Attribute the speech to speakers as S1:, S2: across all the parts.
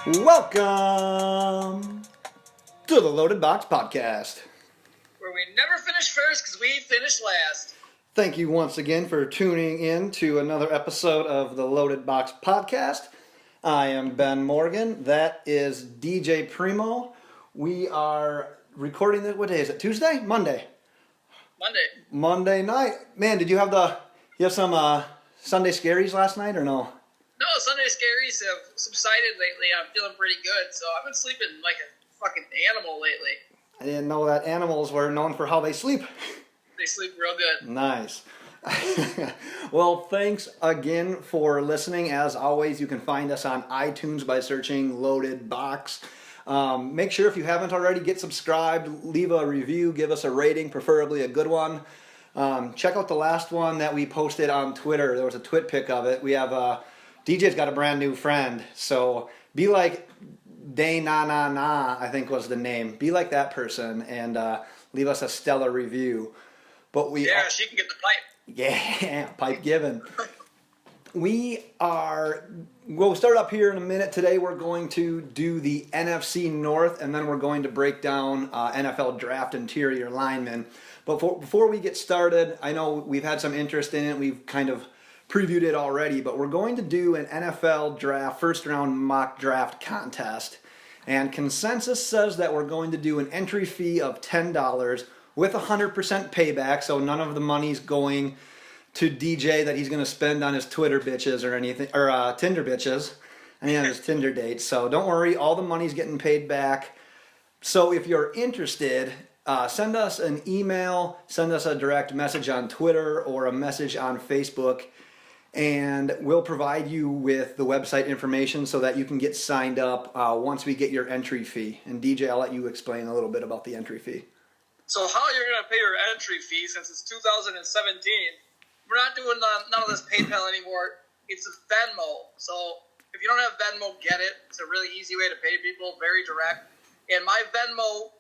S1: Welcome to the Loaded Box Podcast,
S2: where we never finish first because we finish last.
S1: Thank you once again for tuning in to another episode of the Loaded Box Podcast. I am Ben Morgan. That is DJ Primo. We are recording this. What day is it? Tuesday? Monday night. Man, did you have some Sunday scaries last night or no?
S2: No, Sunday scaries have subsided lately. I'm feeling pretty good, so I've been sleeping like a fucking animal lately.
S1: I didn't know that animals were known for how they sleep.
S2: They sleep real good.
S1: Nice. Well, thanks again for listening. As always, you can find us on iTunes by searching Loaded Box. Make sure if you haven't already, get subscribed, leave a review, give us a rating, preferably a good one. Check out the last one that we posted on Twitter. There was a twit pic of it. We have DJ's got a brand new friend, so be like Day Na Na Na, I think was the name. Be like that person and leave us a stellar review. But
S2: she can get the pipe.
S1: Yeah, pipe given. We'll start up here in a minute. Today we're going to do the NFC North, and then we're going to break down NFL draft interior linemen. But before we get started, I know we've had some interest in it. We've kind of previewed it already, but we're going to do an NFL draft, first round mock draft contest. And consensus says that we're going to do an entry fee of $10 with 100% payback, so none of the money's going to DJ that he's going to spend on his Twitter bitches or anything, or Tinder bitches, and on his Tinder dates. So don't worry, all the money's getting paid back. So if you're interested, send us an email, send us a direct message on Twitter or a message on Facebook, and we'll provide you with the website information so that you can get signed up once we get your entry fee. And DJ, I'll let you explain a little bit about the entry fee.
S2: So how you're going to pay your entry fee since it's 2017, we're not doing none of this PayPal anymore. It's a Venmo. So if you don't have Venmo, get it. It's a really easy way to pay people, very direct. And my Venmo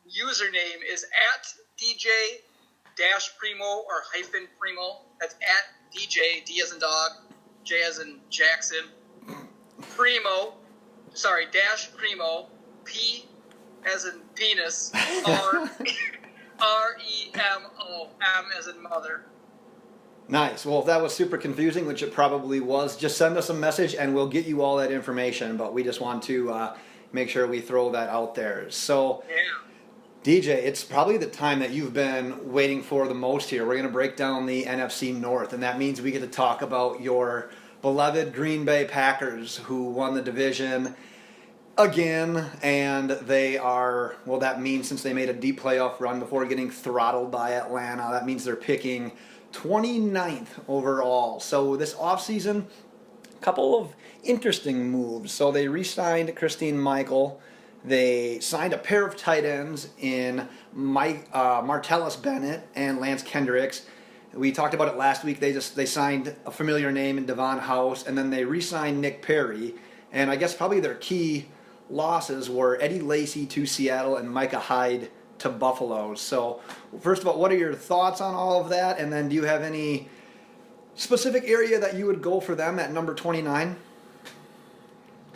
S2: username is at DJ-Primo or -Primo. That's at DJ, D as in dog, J as in Jackson, Primo, P as in penis, R-E-M-O, M as in mother.
S1: Nice. Well, if that was super confusing, which it probably was, just send us a message and we'll get you all that information, but we just want to make sure we throw that out there. So, yeah. DJ, it's probably the time that you've been waiting for the most here. We're going to break down the NFC North, and that means we get to talk about your beloved Green Bay Packers, who won the division again, and that means since they made a deep playoff run before getting throttled by Atlanta, that means they're picking 29th overall. So this offseason, a couple of interesting moves. So they re-signed Christine Michael. They signed a pair of tight ends in Martellus Bennett and Lance Kendricks. We talked about it last week. They signed a familiar name in Devon House, and then they re-signed Nick Perry. And I guess probably their key losses were Eddie Lacy to Seattle and Micah Hyde to Buffalo. So first of all, what are your thoughts on all of that? And then do you have any specific area that you would go for them at number 29?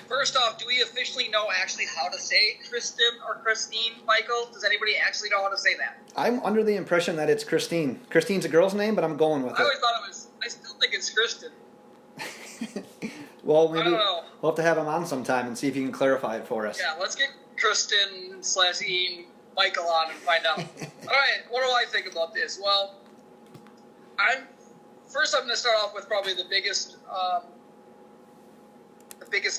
S2: First off, do we officially know actually how to say Kristen or Christine Michael? Does anybody actually know how to say that?
S1: I'm under the impression that it's Christine. Christine's a girl's name, but I'm going with it.
S2: I always thought it was. I still think it's Kristen.
S1: Well, maybe we'll have to have him on sometime and see if he can clarify it for us.
S2: Yeah, let's get Kristen/Ian Michael on and find out. All right, what do I think about this? Well, I'm going to start off with probably the biggest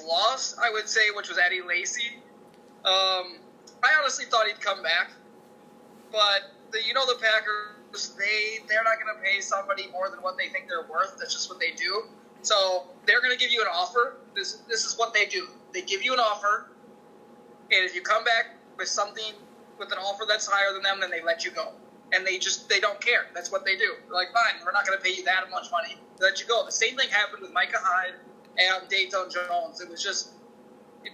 S2: loss, I would say, which was Eddie Lacy. I honestly thought he'd come back, but the Packers, they're not going to pay somebody more than what they think they're worth. That's just what they do. So they're going to give you an offer. This is what they do. They give you an offer, and if you come back with an offer that's higher than them, then they let you go. And they don't care. That's what they do. They're like, fine, we're not going to pay you that much money. They let you go. The same thing happened with Micah Hyde and Dayton Jones. It was just,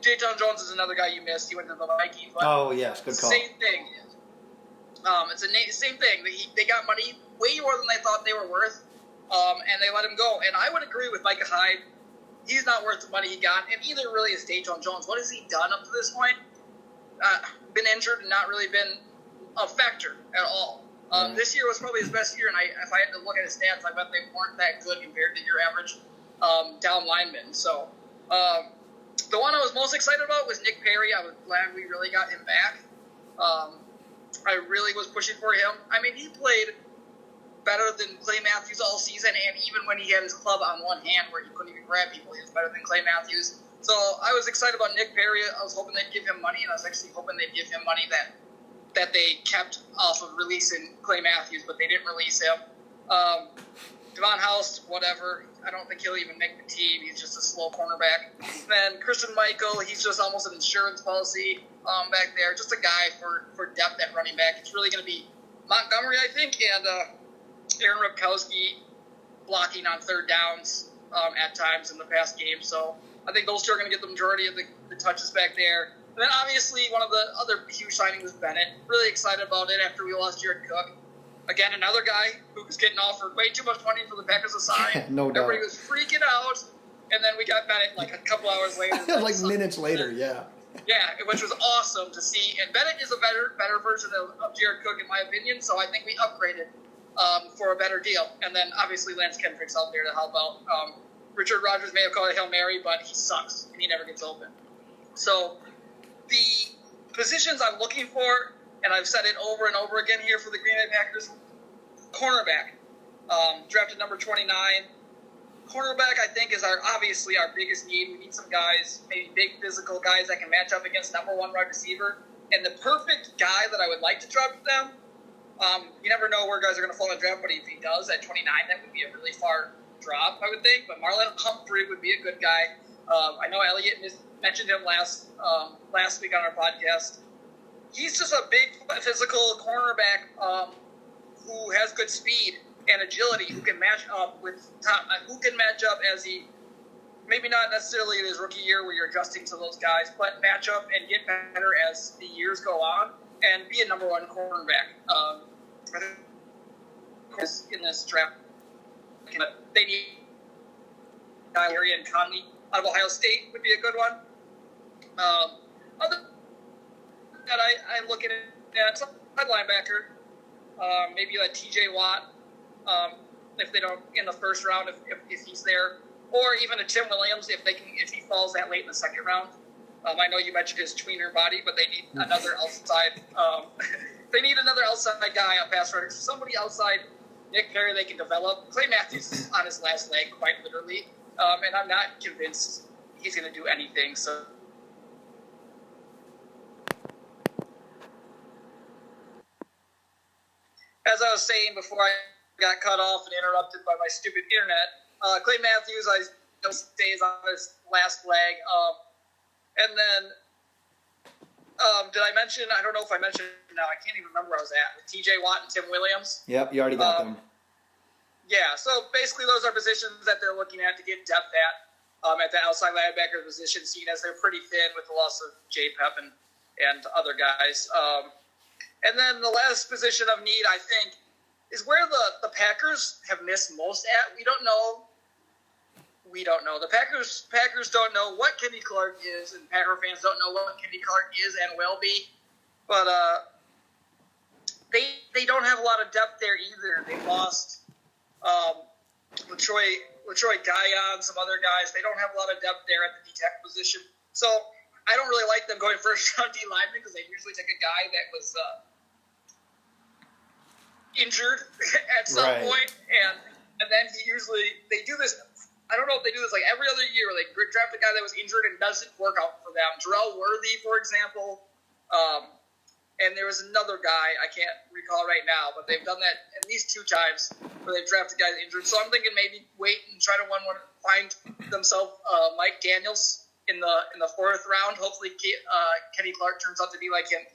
S2: Dayton Jones is another guy you missed. He went to the Vikings.
S1: Oh, yes, good call.
S2: Same thing. It's the same thing. They got money way more than they thought they were worth, and they let him go. And I would agree with Micah Hyde. he's not worth the money he got, and either really is Dayton Jones. What has he done up to this point? Been injured and not really been a factor at all. This year was probably his best year, and if I had to look at his stats, I bet they weren't that good compared to your average down lineman. So the one I was most excited about was Nick Perry. I was glad we really got him back. I really was pushing for him. I mean, he played better than Clay Matthews all season, and even when he had his club on one hand where he couldn't even grab people, he was better than Clay Matthews. So I was excited about Nick Perry. I was hoping they'd give him money, and I was actually hoping they'd give him money that they kept off of releasing Clay Matthews, but they didn't release him. Devon House, whatever. I don't think he'll even make the team. He's just a slow cornerback. Then Christian Michael, he's just almost an insurance policy back there. Just a guy for depth at running back. It's really going to be Montgomery, I think, and Aaron Ripkowski blocking on third downs at times in the past game. So I think those two are going to get the majority of the touches back there. And then obviously one of the other huge signings was Bennett. Really excited about it after we lost Jared Cook. Again, another guy who was getting offered way too much money for the Packers to sign.
S1: No doubt.
S2: Everybody was freaking out. And then we got Bennett like a couple hours later.
S1: Like minutes later, yeah.
S2: Yeah, which was awesome to see. And Bennett is a better version of Jared Cook, in my opinion. So I think we upgraded for a better deal. And then obviously Lance Kendrick's out there to help out. Richard Rodgers may have called it Hail Mary, but he sucks and he never gets open. So the positions I'm looking for, and I've said it over and over again here for the Green Bay Packers, cornerback, drafted number 29. Cornerback, I think, is obviously our biggest need. We need some guys, maybe big physical guys that can match up against number one wide receiver. And the perfect guy that I would like to draft them, you never know where guys are going to fall in the draft, but if he does at 29, that would be a really far drop, I would think. But Marlon Humphrey would be a good guy. I know Elliot mentioned him last week on our podcast. He's just a big physical cornerback who has good speed and agility, who can match up as he, maybe not necessarily in his rookie year where you're adjusting to those guys, but match up and get better as the years go on and be a number one cornerback. I think in this draft, they need Larry and Conley out of Ohio State would be a good one. Other that I'm looking at some linebacker, maybe like T.J. Watt, if they don't in the first round, if he's there, or even a Tim Williams if he falls that late in the second round. I know you mentioned his tweener body, but they need another outside. They need another outside guy on pass rush. Somebody outside Nick Perry they can develop. Clay Matthews is on his last leg, quite literally, and I'm not convinced he's going to do anything. So. As I was saying before I got cut off and interrupted by my stupid internet, Clay Matthews, I know stays on his last leg. And then, did I mention, I don't know if I mentioned, no, I can't even remember where I was at, with T.J. Watt and Tim Williams.
S1: Yep, you already got them.
S2: Yeah, so basically those are positions that they're looking at to get depth at the outside linebacker position, seeing as they're pretty thin with the loss of J. Pep and other guys. And then the last position of need, I think, is where the Packers have missed most at. We don't know. The Packers don't know what Kenny Clark is, and Packer fans don't know what Kenny Clark is and will be. But they don't have a lot of depth there either. They lost LaTroy Guion, some other guys. They don't have a lot of depth there at the D-tackle position. So I don't really like them going first-round D-lineman because they usually take a guy that was injured at some point, and then they do this. I don't know if they do this like every other year. They draft a guy that was injured and doesn't work out for them. Jarrell Worthy, for example, and there was another guy I can't recall right now, but they've done that at least 2 times where they've drafted guys injured. So I'm thinking maybe wait and try to find themselves Mike Daniels in the 4th round. Hopefully Kenny Clark turns out to be like him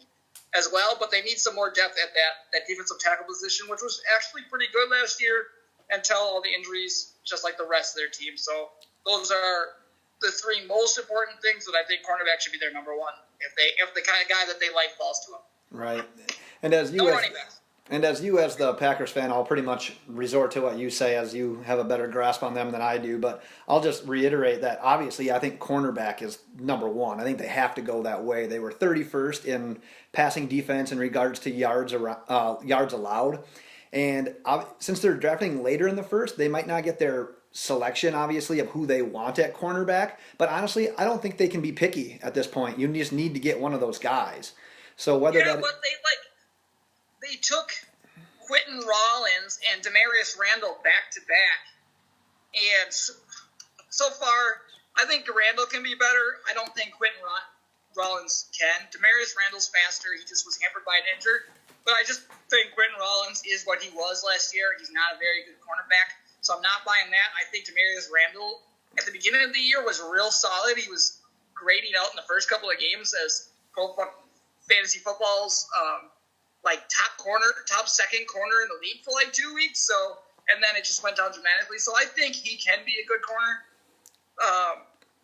S2: as well, but they need some more depth at that defensive tackle position, which was actually pretty good last year until all the injuries, just like the rest of their team. So those are the 3 most important things that I think cornerback should be their number one if the kind of guy that they like falls to them.
S1: Right. And as you
S2: no running backs.
S1: And as the Packers fan, I'll pretty much resort to what you say as you have a better grasp on them than I do. But I'll just reiterate that obviously I think cornerback is number one. I think they have to go that way. They were 31st in passing defense in regards to yards allowed. And since they're drafting later in the first, they might not get their selection, obviously, of who they want at cornerback. But honestly, I don't think they can be picky at this point. You just need to get one of those guys. So whether
S2: but they took Quentin Rollins and Demarius Randall back to back, and so far, I think Randall can be better. I don't think Quentin Rollins can. Demarius Randall's faster. He just was hampered by an injury. But I just think Quentin Rollins is what he was last year. He's not a very good cornerback, so I'm not buying that. I think Demarius Randall, at the beginning of the year, was real solid. He was grading out in the first couple of games as Pro Fantasy Football's top second corner in the league for like 2 weeks. So, and then it just went down dramatically. So I think he can be a good corner,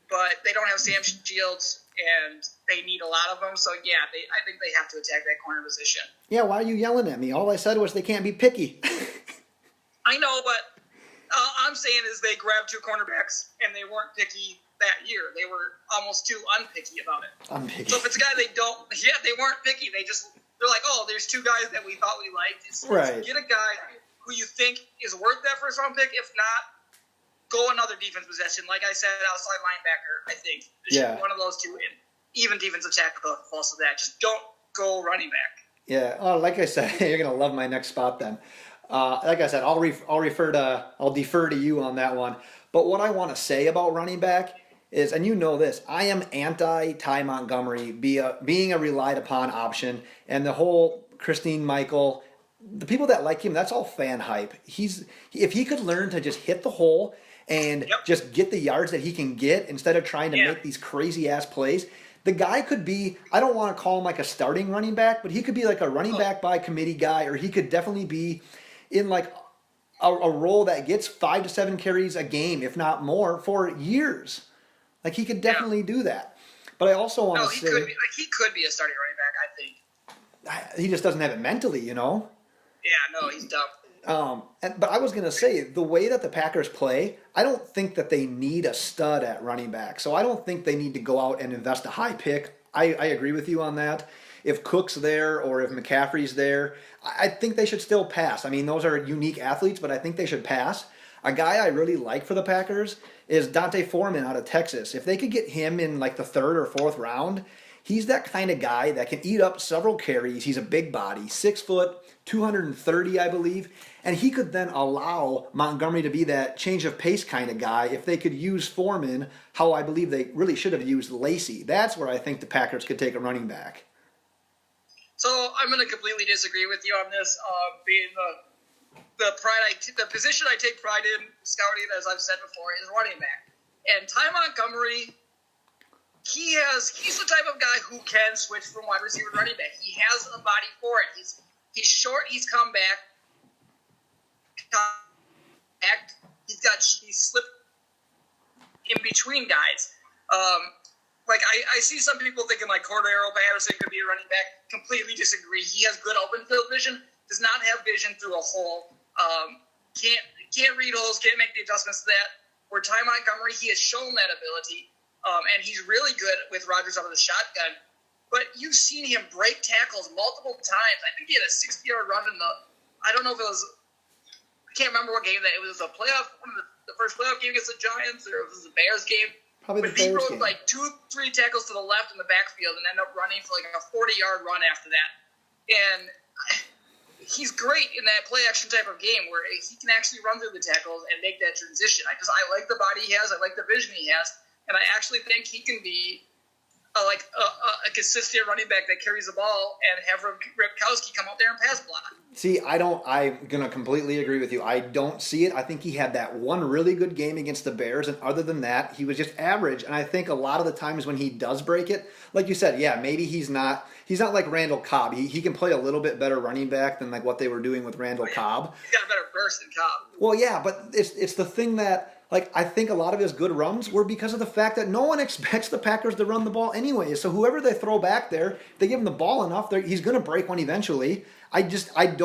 S2: but they don't have Sam Shields, and they need a lot of them. So yeah, I think they have to attack that corner position.
S1: Yeah, why are you yelling at me? All I said was they can't be picky.
S2: I know, but all I'm saying is they grabbed two cornerbacks, and they weren't picky that year. They were almost too unpicky about it.
S1: Unpicky.
S2: So if it's a guy they weren't picky. They're like, oh, there's two guys that we thought we liked.
S1: Right.
S2: Get a guy who you think is worth that first round pick. If not, go another defense possession. Like I said, outside linebacker, I think.
S1: Yeah.
S2: One of those two. And even defensive tackle falls to that. Just don't go running back.
S1: Yeah. Oh, like I said, you're gonna love my next spot then. Like I said, I'll defer to you on that one. But what I want to say about running back is, and you know this, I am anti Ty Montgomery being a relied upon option, and the whole Christine Michael, the people that like him, that's all fan hype. If he could learn to just hit the hole and just get the yards that he can get instead of trying to make these crazy ass plays, the guy could be, I don't want to call him like a starting running back, but he could be like a running back by committee guy, or he could definitely be in like a role that gets 5 to 7 carries a game, if not more, for years. Like, he could definitely do that. But I also want to say...
S2: he could be a starting running back, I think.
S1: He just doesn't have it mentally, you know?
S2: Yeah, no, he's dumb.
S1: But I was going to say, the way that the Packers play, I don't think that they need a stud at running back. So I don't think they need to go out and invest a high pick. I agree with you on that. If Cook's there or if McCaffrey's there, I think they should still pass. I mean, those are unique athletes, but I think they should pass. A guy I really like for the Packers is Dante Foreman out of Texas. If they could get him in like the 3rd or 4th round, he's that kind of guy that can eat up several carries. He's a big body, 6 foot, 230, I believe. And he could then allow Montgomery to be that change of pace kind of guy if they could use Foreman how I believe they really should have used Lacey. That's where I think the Packers could take a running back.
S2: So I'm going to completely disagree with you on this. Being the position I take pride in scouting, as I've said before, is running back. And Ty Montgomery, he's the type of guy who can switch from wide receiver to running back. He has a body for it. He's short. He's come back. He's slipped in between guys. I see some people thinking like Cordero Patterson could be a running back. Completely disagree. He has good open field vision. Does not have vision through a hole. Can't read holes. Can't make the adjustments to that. Where Ty Montgomery, he has shown that ability, and he's really good with Rodgers out of the shotgun. But you've seen him break tackles multiple times. I think he had a 60-yard run I don't know if it was. I can't remember what game that it was. A playoff, the first playoff game against the Giants, or it was the Bears game.
S1: Probably the Bears game.
S2: He broke like 2-3 tackles to the left in the backfield and ended up running for like a 40-yard run after that. And he's great in that play-action type of game where he can actually run through the tackles and make that transition. I like the body he has. I like the vision he has. And I actually think he can be a consistent running back that carries the ball and have Ripkowski come out there and pass block. See,
S1: I'm going to completely agree with you. I don't see it. I think he had that one really good game against the Bears, and other than that, he was just average. And I think a lot of the times when he does break it, like you said, yeah, maybe he's not like Randall Cobb. He can play a little bit better running back than like what they were doing with Randall Cobb.
S2: He's got a better burst than Cobb.
S1: Well, yeah, but it's the thing that, like, I think a lot of his good runs were because of the fact that no one expects the Packers to run the ball anyway. So whoever they throw back there, if they give him the ball enough, he's going to break one eventually. I don't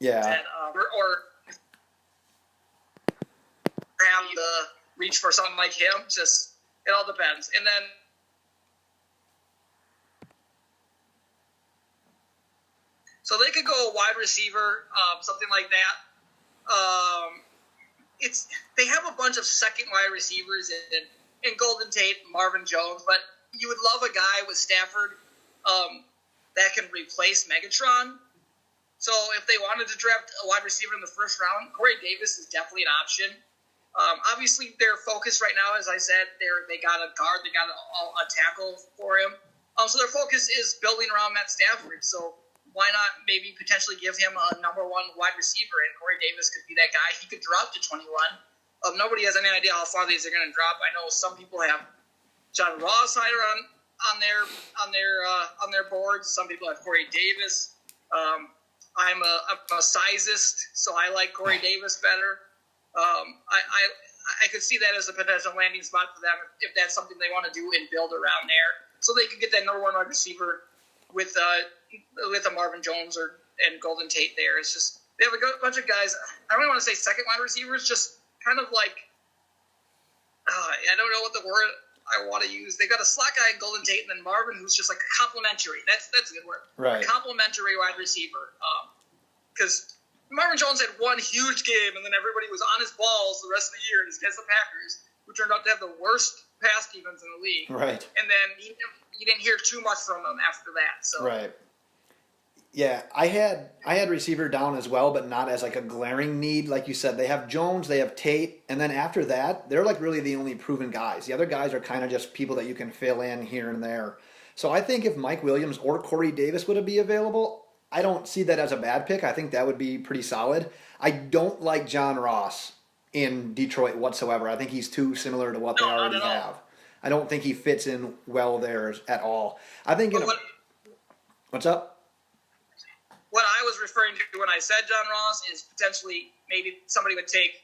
S1: Yeah.
S2: And, or have the reach for someone like him. Just it all depends. And then so they could go a wide receiver, something like that. They have a bunch of second wide receivers in Golden Tate, Marvin Jones, but you would love a guy with Stafford that can replace Megatron. So if they wanted to draft a wide receiver in the first round, Corey Davis is definitely an option. Obviously, their focus right now, as I said, they got a guard, they got a tackle for him. So their focus is building around Matt Stafford. So why not maybe potentially give him a number one wide receiver, and Corey Davis could be that guy. He could drop to 21. Nobody has any idea how far these are going to drop. I know some people have John Ross higher on their boards. Some people have Corey Davis. I'm a sizist, so I like Corey Davis better. I could see that as a potential landing spot for them if that's something they want to do and build around there, so they can get that number one wide receiver with a Marvin Jones and Golden Tate there. It's just they have a bunch of guys. I don't want to say second wide receivers, just kind of like I don't know what the word I want to use. They got a slot guy in Golden Tate, and then Marvin, who's just like a complimentary. That's a good word.
S1: Right.
S2: A complimentary wide receiver. Because Marvin Jones had one huge game, and then everybody was on his balls the rest of the year against the Packers, who turned out to have the worst pass defense in the league.
S1: Right.
S2: And then you didn't hear too much from him after that. So.
S1: Right. Yeah, I had receiver down as well, but not as like a glaring need. Like you said, they have Jones, they have Tate, and then after that, they're like really the only proven guys. The other guys are kind of just people that you can fill in here and there. So I think if Mike Williams or Corey Davis would be available, I don't see that as a bad pick. I think that would be pretty solid. I don't like John Ross in Detroit whatsoever. I think he's too similar to what they already have. I don't think he fits in well there at all. I think what's up?
S2: What I was referring to when I said John Ross is potentially maybe somebody would take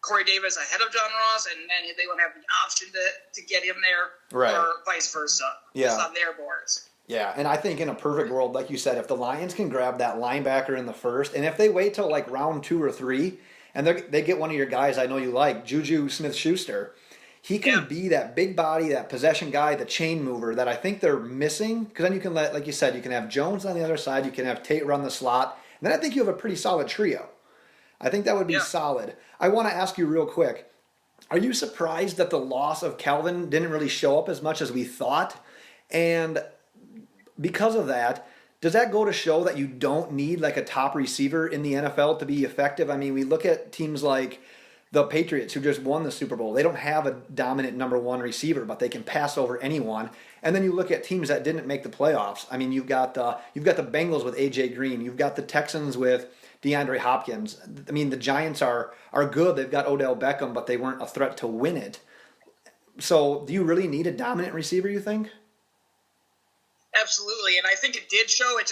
S2: Corey Davis ahead of John Ross, and then they would have the option to get him there,
S1: right,
S2: or vice versa, just on their boards.
S1: Yeah, and I think in a perfect world, like you said, if the Lions can grab that linebacker in the first, and if they wait till like round 2 or 3, and they get one of your guys I know you like, Juju Smith-Schuster, he can be that big body, that possession guy, the chain mover that I think they're missing. Because then you can like you said, you can have Jones on the other side, you can have Tate run the slot, and then I think you have a pretty solid trio. I think that would be solid. I want to ask you real quick, are you surprised that the loss of Calvin didn't really show up as much as we thought? And because of that, does that go to show that you don't need like a top receiver in the NFL to be effective? I mean, we look at teams like the Patriots, who just won the Super Bowl. They don't have a dominant number one receiver, but they can pass over anyone. And then you look at teams that didn't make the playoffs. I mean, you've got the Bengals with A.J. Green. You've got the Texans with DeAndre Hopkins. I mean, the Giants are good. They've got Odell Beckham, but they weren't a threat to win it. So do you really need a dominant receiver, you think?
S2: Absolutely, and I think it did show. It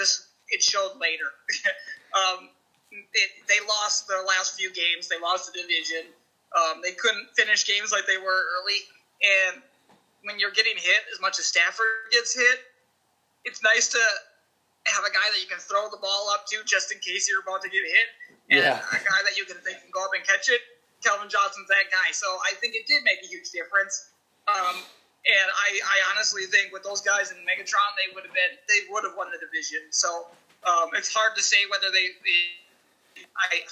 S2: showed later. They lost their last few games. They lost the division. They couldn't finish games like they were early. And when you're getting hit as much as Stafford gets hit, it's nice to have a guy that you can throw the ball up to just in case you're about to get hit. And a guy that you can think can go up and catch it. Calvin Johnson's that guy. So I think it did make a huge difference. And I honestly think with those guys in Megatron, they would have won the division. So it's hard to say whether I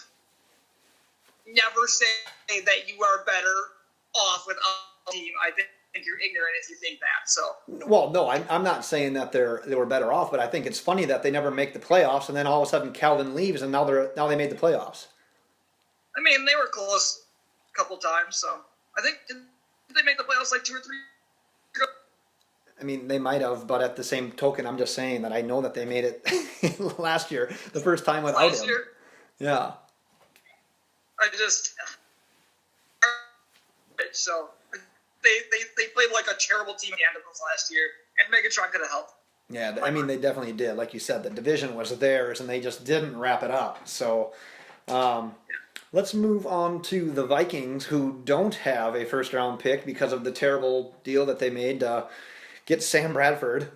S2: never say that you are better off with a team. I think you're ignorant if you think that. So.
S1: Well, no, I'm not saying that they were better off, but I think it's funny that they never make the playoffs, and then all of a sudden Calvin leaves, and now they made the playoffs.
S2: I mean, they were close a couple times, so I think did they make the playoffs like 2 or 3?
S1: I mean, they might have, but at the same token, I'm just saying that I know that they made it last year, the first time without him.
S2: Last year?
S1: Yeah.
S2: So they played like a terrible team at the end of this last year, and Megatron could have helped.
S1: Yeah, I mean, they definitely did. Like you said, the division was theirs, and they just didn't wrap it up. So let's move on to the Vikings, who don't have a first-round pick because of the terrible deal that they made to get Sam Bradford.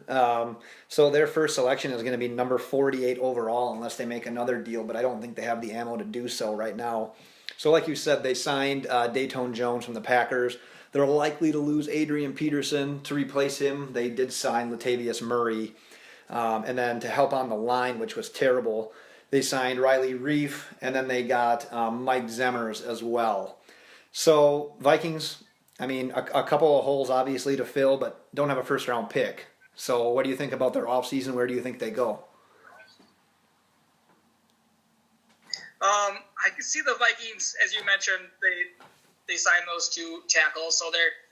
S1: So their first selection is going to be number 48 overall unless they make another deal, but I don't think they have the ammo to do so right now. So like you said, they signed Dayton Jones from the Packers. They're likely to lose Adrian Peterson to replace him. They did sign Latavius Murray. And then to help on the line, which was terrible, they signed Riley Reif, and then they got Mike Zemmers as well. So Vikings, I mean, a couple of holes obviously to fill, but don't have a first-round pick. So what do you think about their offseason? Where do you think they go?
S2: I can see the Vikings, as you mentioned, they signed those two tackles, so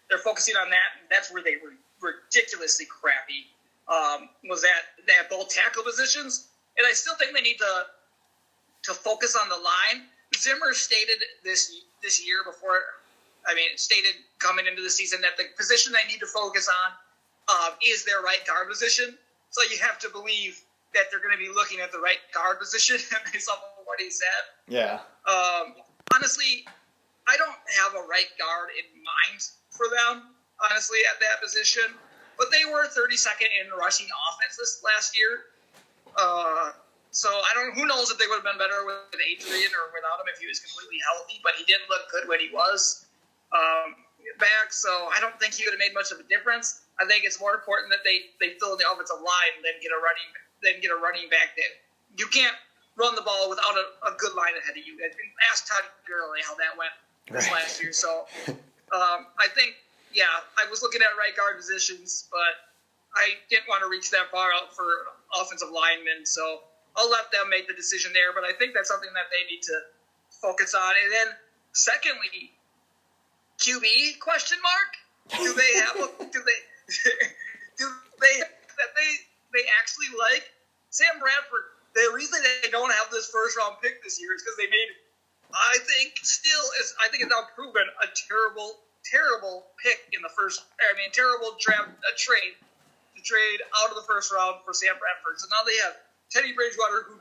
S2: they're focusing on that. That's where they were ridiculously crappy. Was that they have both tackle positions, and I still think they need to focus on the line. Zimmer stated this year stated coming into the season that the position they need to focus on is their right guard position. So you have to believe that they're going to be looking at the right guard position based off of what he said.
S1: Yeah.
S2: Honestly, I don't have a right guard in mind for them, honestly, at that position. But they were 32nd in rushing offense this last year. So who knows if they would have been better with Adrian or without him if he was completely healthy. But he didn't look good when he was back. So I don't think he would have made much of a difference. I think it's more important that they fill in the offensive line than get a running back that you can't run the ball without a good line ahead of you. Ask Todd Gurley how that went this last year. So I think. Yeah, I was looking at right guard positions, but I didn't want to reach that far out for offensive linemen, so I'll let them make the decision there. But I think that's something that they need to focus on. And then, secondly, QB question mark? Do they have they actually like Sam Bradford? The reason they don't have this first round pick this year is because they made, I think it's now proven a terrible pick in the terrible trade to trade out of the first round for Sam Bradford. So now they have Teddy Bridgewater, who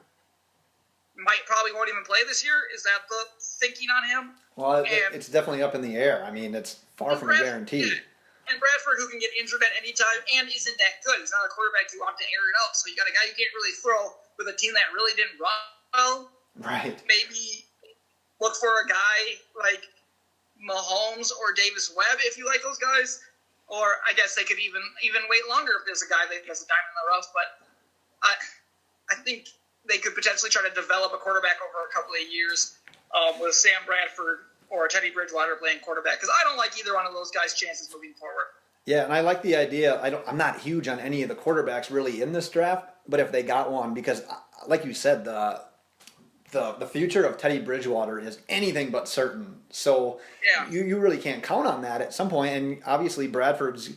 S2: probably won't even play this year. Is that the thinking on him?
S1: Well, it's definitely up in the air. I mean, it's far from a guarantee.
S2: And Bradford, who can get injured at any time and isn't that good. He's not a quarterback you want to air it out. So you got a guy you can't really throw with a team that really didn't run well.
S1: Right. Maybe
S2: look for a guy like Mahomes or Davis Webb if you like those guys, or I guess they could even wait longer if there's a guy that has a diamond in the rough. But I think they could potentially try to develop a quarterback over a couple of years with Sam Bradford or Teddy Bridgewater playing quarterback, because I don't like either one of those guys' chances moving forward.
S1: Yeah, and I like the idea. I'm not huge on any of the quarterbacks really in this draft, but if they got one, because like you said, the future of Teddy Bridgewater is anything but certain. So you really can't count on that at some point. And obviously Bradford's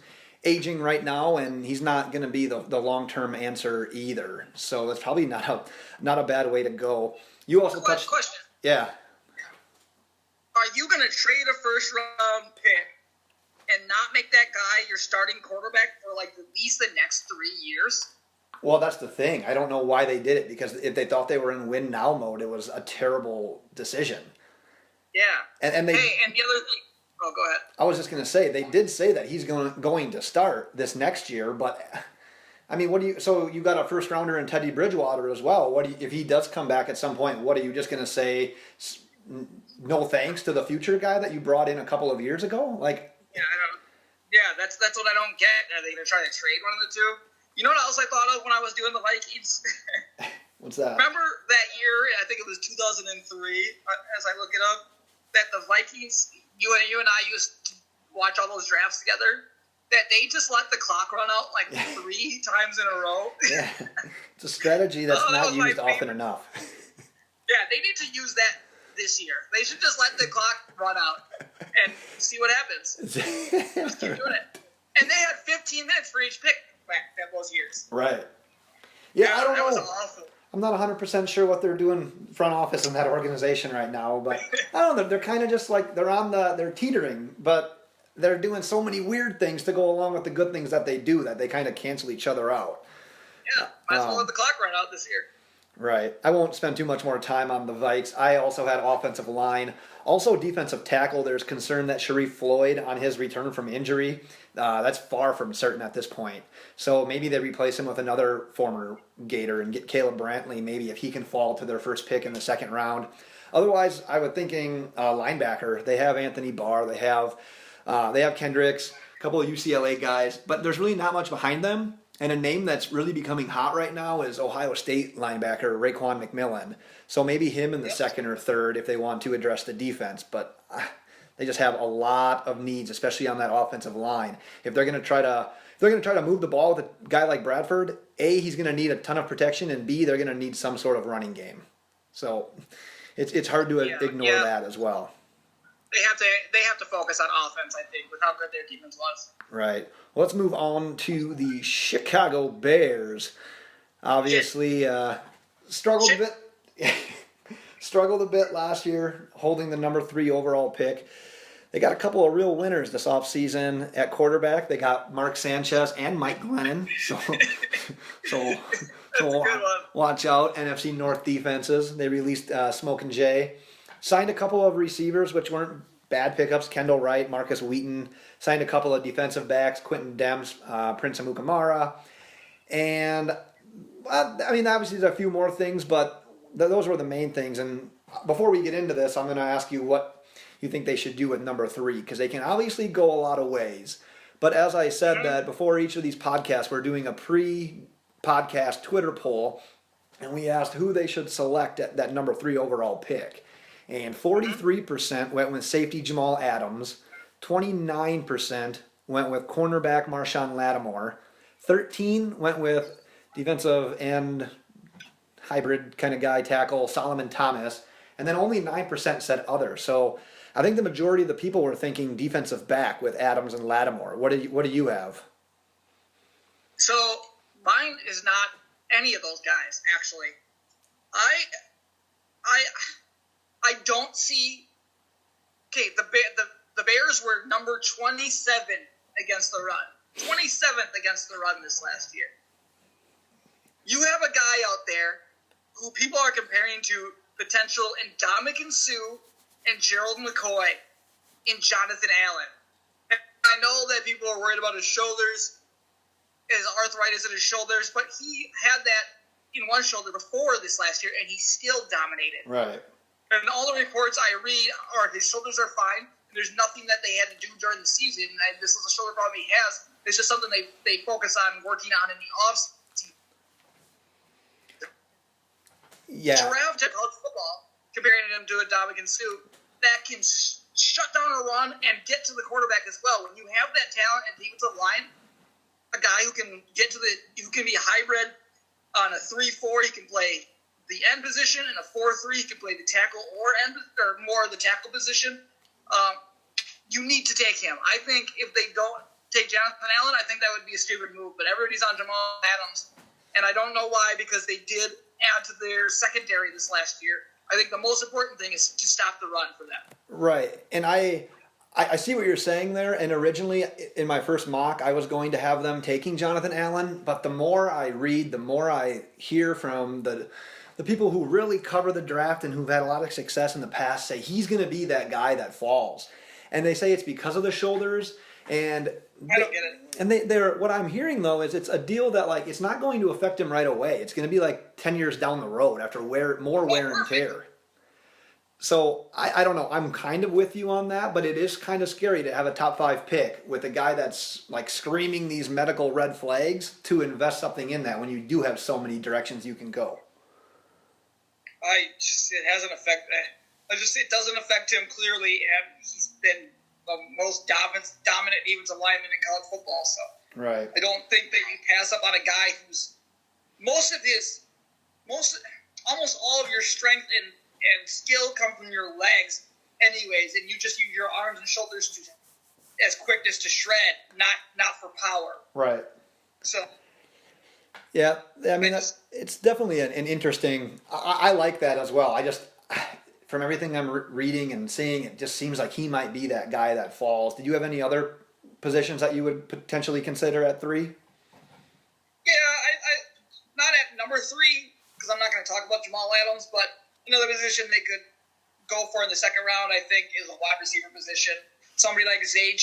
S1: aging right now, and he's not going to be the long-term answer either. So that's probably not a bad way to go. You also touched.
S2: Question.
S1: Yeah.
S2: Are you going to trade a first-round pick and not make that guy your starting quarterback for like at least the next 3 years?
S1: Well, that's the thing. I don't know why they did it, because if they thought they were in win now mode, it was a terrible decision.
S2: Yeah.
S1: And
S2: the other thing. Oh, go ahead.
S1: I was just going to say, they did say that he's going to start this next year, but I mean, so you got a first rounder in Teddy Bridgewater as well. If he does come back at some point, what are you just going to say? No thanks to the future guy that you brought in a couple of years ago?
S2: That's what I don't get. Are they going to try to trade one of the two? You know what else I thought of when I was doing the Vikings?
S1: What's that?
S2: Remember that year, I think it was 2003, as I look it up, that the Vikings, you and I used to watch all those drafts together, that they just let the clock run out like 3 times in a row.
S1: Yeah, it's a strategy that's not used often enough.
S2: Yeah, they need to use that this year. They should just let the clock run out and see what happens. Just keep doing it. And they had 15 minutes for each pick back those years.
S1: Right. Yeah, I don't know.
S2: That was awful.
S1: I'm not 100% sure what they're doing front office in that organization right now, but I don't know. They're kind of just like they're teetering, but they're doing so many weird things to go along with the good things that they do that they kind of cancel each other out.
S2: Yeah, might as well let the clock run out this year.
S1: Right. I won't spend too much more time on the Vikes. I also had offensive line. Also, defensive tackle. There's concern that Sharif Floyd, on his return from injury, that's far from certain at this point. So maybe they replace him with another former Gator and get Caleb Brantley, maybe if he can fall to their first pick in the second round. Otherwise, I would thinking linebacker. They have Anthony Barr. They have Kendricks, a couple of UCLA guys, but there's really not much behind them. And a name that's really becoming hot right now is Ohio State linebacker Raekwon McMillan. So maybe him in the second or third if they want to address the defense. But they just have a lot of needs, especially on that offensive line. If they're going to try to move the ball with a guy like Bradford, A, he's going to need a ton of protection, and B, they're going to need some sort of running game. So it's hard to ignore that as well.
S2: They have to focus on offense, I think, with how good their defense was.
S1: Right. Well, let's move on to the Chicago Bears. Obviously, struggled a bit last year, holding the number 3 overall pick. They got a couple of real winners this offseason at quarterback. They got Mark Sanchez and Mike Glennon. So watch out, NFC North defenses. They released Smoke and Jay. Signed a couple of receivers, which weren't bad pickups. Kendall Wright, Marcus Wheaton. Signed a couple of defensive backs, Quentin Demps, Prince Amukamara. And, obviously there's a few more things, but those were the main things. And before we get into this, I'm going to ask you what you think they should do with number 3, because they can obviously go a lot of ways. But as I said that before each of these podcasts, we're doing a pre-podcast Twitter poll, and we asked who they should select at that number 3 overall pick. And 43% went with safety Jamal Adams, 29% went with cornerback Marshawn Lattimore, 13% went with defensive end hybrid kind of guy tackle Solomon Thomas, and then only 9% said other. So I think the majority of the people were thinking defensive back with Adams and Lattimore. What do you have?
S2: So mine is not any of those guys, actually. I don't see. Okay, the Bears were number 27 against the run, 27th against the run this last year. You have a guy out there who people are comparing to potential Ndamukong Suh and Gerald McCoy in Jonathan Allen. And I know that people are worried about his shoulders, his arthritis in his shoulders, but he had that in one shoulder before this last year, and he still dominated.
S1: Right.
S2: And all the reports I read are his shoulders are fine. And there's nothing that they had to do during the season. And this is a shoulder problem he has. It's just something they focus on working on in the offseason.
S1: Yeah.
S2: Draft to college football, comparing him to a Ndamukong Suh, that can shut down a run and get to the quarterback as well. When you have that talent at defensive line, a guy who can who can be a hybrid on a 3-4, he can play the end position, and a 4-3, he can play the tackle or more of the tackle position. You need to take him. I think if they don't take Jonathan Allen, I think that would be a stupid move. But everybody's on Jamal Adams, and I don't know why, because they did add to their secondary this last year. I think the most important thing is to stop the run for them.
S1: Right, and I see what you're saying there. And originally, in my first mock, I was going to have them taking Jonathan Allen. But the more I read, the more I hear from the people who really cover the draft and who've had a lot of success in the past say he's going to be that guy that falls. And they say it's because of the shoulders. And
S2: I don't get it.
S1: And they're what I'm hearing, though, is it's a deal that, like, it's not going to affect him right away. It's going to be like 10 years down the road after more wear and tear. So I don't know. I'm kind of with you on that, but it is kind of scary to have a top 5 pick with a guy that's like screaming these medical red flags to invest something in that when you do have so many directions you can go.
S2: It doesn't affect him clearly, and he's been the most dominant defensive lineman in college football. So
S1: right.
S2: I don't think that you pass up on a guy who's almost all of your strength and skill come from your legs, anyways, and you just use your arms and shoulders as quickness to shred, not for power.
S1: Right.
S2: So.
S1: Yeah, I mean, it's definitely an interesting. I like that as well. I just, from everything I'm reading and seeing, it just seems like he might be that guy that falls. Did you have any other positions that you would potentially consider at 3?
S2: Yeah, I not at number 3, because because I'm not going to talk about Jamal Adams, but another position they could go for in the second round, I think, is a wide receiver position. Somebody like Zay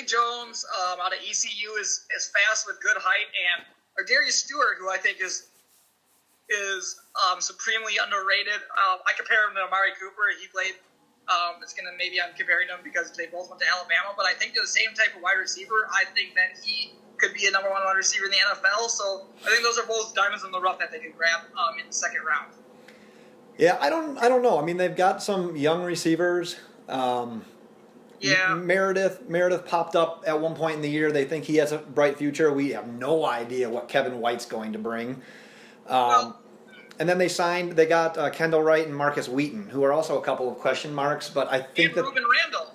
S2: Jones out of ECU is fast with good height, and Darius Stewart, who I think is supremely underrated. I compare him to Amari Cooper. He played. I'm comparing them because they both went to Alabama, but I think they're the same type of wide receiver. I think that he could be a number one wide receiver in the NFL. So I think those are both diamonds in the rough that they could grab in the second round.
S1: Yeah, I don't know. I mean, they've got some young receivers. Meredith popped up at one point in the year. They think he has a bright future. We have no idea what Kevin White's going to bring. And then they got Kendall Wright and Marcus Wheaton, who are also a couple of question marks. But I think
S2: and Ruben Randall.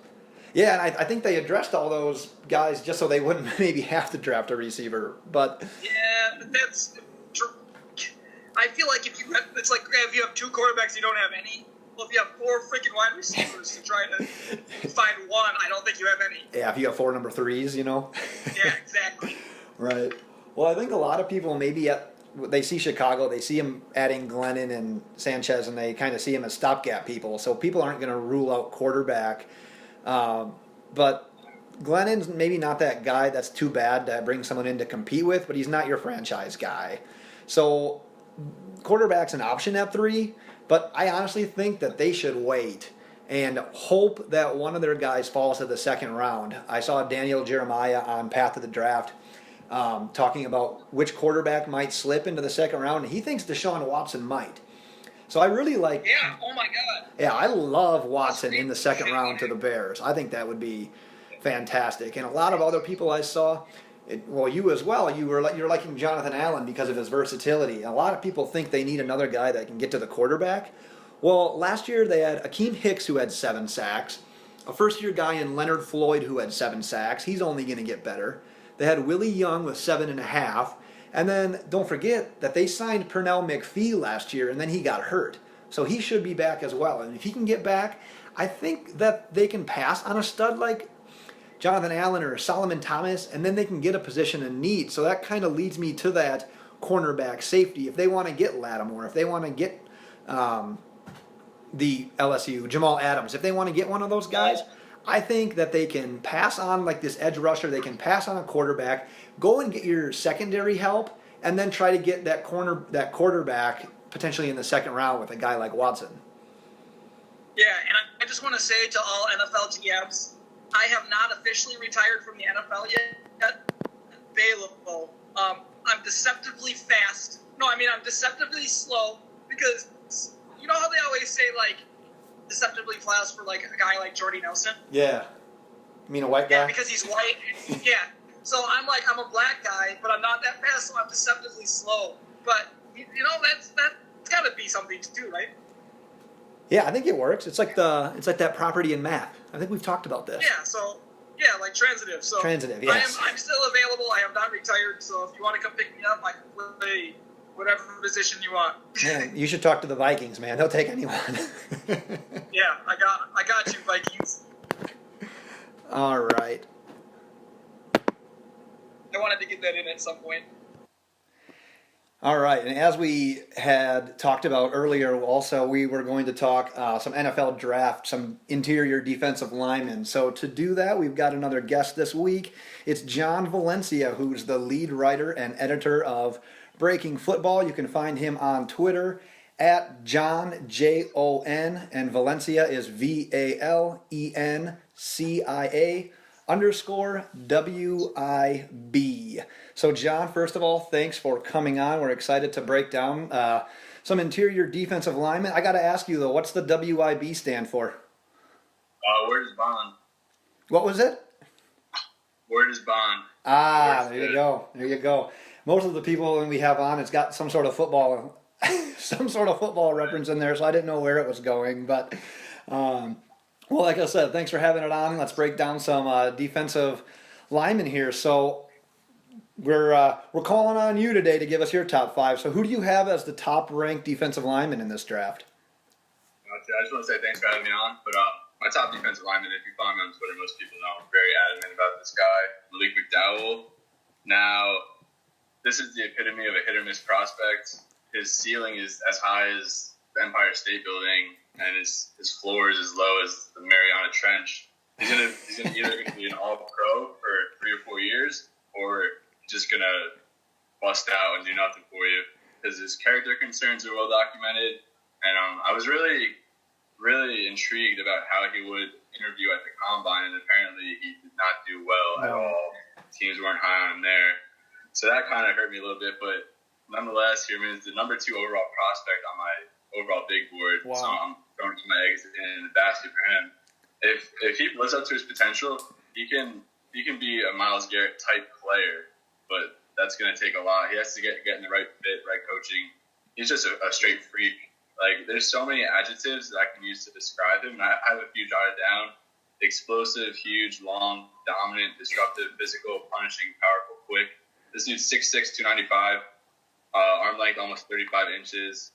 S1: Yeah, and I think they addressed all those guys just so they wouldn't maybe have to draft a receiver. But
S2: yeah, that's true. I feel like if you have two quarterbacks, you don't have any. Well, if you have four freaking wide receivers to try to find one, I don't think you have any.
S1: Yeah, if you have four number threes,
S2: Yeah, exactly.
S1: Right. Well, I think a lot of people they see Chicago, they see him adding Glennon and Sanchez, and they kind of see him as stopgap people. So people aren't going to rule out quarterback. But Glennon's maybe not that guy that's too bad to bring someone in to compete with, but he's not your franchise guy. So quarterback's an option at 3, but I honestly think that they should wait and hope that one of their guys falls to the second round. I saw Daniel Jeremiah on Path to the Draft talking about which quarterback might slip into the second round, and he thinks Deshaun Watson might. So I really like...
S2: Yeah, oh my God.
S1: Yeah, I love Watson in the second round to the Bears. I think that would be fantastic. And a lot of other people I saw, you as well, you're liking Jonathan Allen because of his versatility. A lot of people think they need another guy that can get to the quarterback. Well, last year they had Akeem Hicks, who had 7 sacks, a first-year guy in Leonard Floyd, who had 7 sacks. He's only going to get better. They had Willie Young with 7.5. And then don't forget that they signed Pernell McPhee last year, and then he got hurt. So he should be back as well. And if he can get back, I think that they can pass on a stud like Jonathan Allen or Solomon Thomas, and then they can get a position in need. So that kind of leads me to that cornerback safety. If they want to get Lattimore, if they want to get the LSU, Jamal Adams, if they want to get one of those guys, I think that they can pass on like this edge rusher. They can pass on a quarterback, go and get your secondary help, and then try to get that quarterback potentially in the second round with a guy like Watson.
S2: Yeah, and I just want to say to all NFL GMs, I have not officially retired from the NFL yet. Available. I'm deceptively fast. No, I mean I'm deceptively slow because you know how they always say like deceptively fast for like a guy like Jordy Nelson?
S1: Yeah. You mean a white guy?
S2: Yeah, because he's white. Yeah. So I'm a black guy, but I'm not that fast, so I'm deceptively slow. But that's got to be something too, right?
S1: Yeah, I think it works. It's like that property in math. I think we've talked about this.
S2: Yeah. So like transitive. So
S1: transitive. Yes.
S2: I'm still available. I have not retired. So if you want to come pick me up, I can play whatever position you want.
S1: Man, you should talk to the Vikings, man. They'll take anyone.
S2: Yeah, I got you, Vikings.
S1: All right.
S2: I wanted to get that in at some point.
S1: All right, and as we had talked about earlier, also we were going to talk some NFL draft, some interior defensive linemen. So to do that, we've got another guest this week. It's John Valencia, who's the lead writer and editor of Breaking Football. You can find him on Twitter at John Jon, and Valencia is VALENCIA_WIB. So John, first of all, thanks for coming on. We're excited to break down some interior defensive linemen. I got to ask you though, what's the WIB stand for?
S3: Where's Bond?
S1: What was it?
S3: Where is Bond?
S1: There you go. There you go. Most of the people we have on, it's got some sort of football reference in there, so I didn't know where it was going. But, well, like I said, thanks for having it on. Let's break down some defensive linemen here. So we're calling on you today to give us your top 5. So who do you have as the top-ranked defensive lineman in this draft?
S3: I just want to say thanks for having me on. But my top defensive lineman, if you follow me on Twitter, most people know I'm very adamant about this guy, Malik McDowell. Now, this is the epitome of a hit-or-miss prospect. His ceiling is as high as the Empire State Building, and his floor is as low as the Mariana Trench. He's gonna either be an All-Pro for 3 or 4 years, or just gonna bust out and do nothing for you, because his character concerns are well documented. And I was really intrigued about how he would interview at the Combine, and apparently he did not do well at all. Teams weren't high on him there. So that kind of hurt me a little bit, but nonetheless, he remains the number 2 overall prospect on my overall big board. Wow. So I'm throwing my eggs in the basket for him. If he lives up to his potential, he can be a Myles Garrett type player, but that's going to take a lot. He has to get in the right fit, right coaching. He's just a straight freak. Like, there's so many adjectives that I can use to describe him, and I have a few jotted down. Explosive, huge, long, dominant, disruptive, physical, punishing, powerful, quick. This dude's 6'6", 295, arm length almost 35 inches.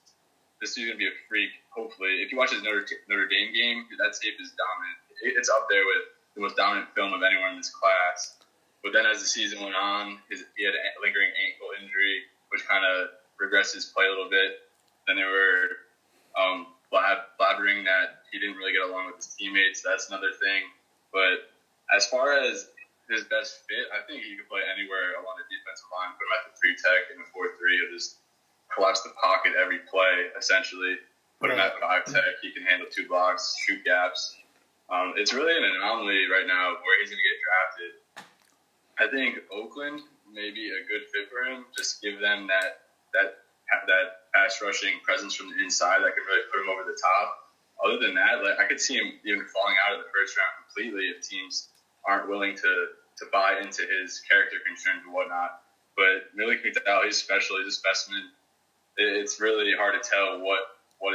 S3: This dude's going to be a freak, hopefully. If you watch his Notre Dame game, that tape is dominant. It's up there with the most dominant film of anyone in this class. But then as the season went on, he had a lingering ankle injury, which kind of regressed his play a little bit. Then they were blabbering that he didn't really get along with his teammates. That's another thing. But as far as his best fit, I think he could play anywhere along the defensive line. Put him at the 3 tech in the 4-3. He'll just collapse the pocket every play, essentially. Put him at 5 tech. He can handle 2 blocks, shoot gaps. It's really an anomaly right now where he's going to get drafted. I think Oakland may be a good fit for him. Just give them that pass rushing presence from the inside that could really put him over the top. Other than that, like, I could see him even falling out of the first round completely if teams aren't willing to buy into his character concerns and whatnot. But Malik McDowell, he's special. He's a specimen. It's really hard to tell what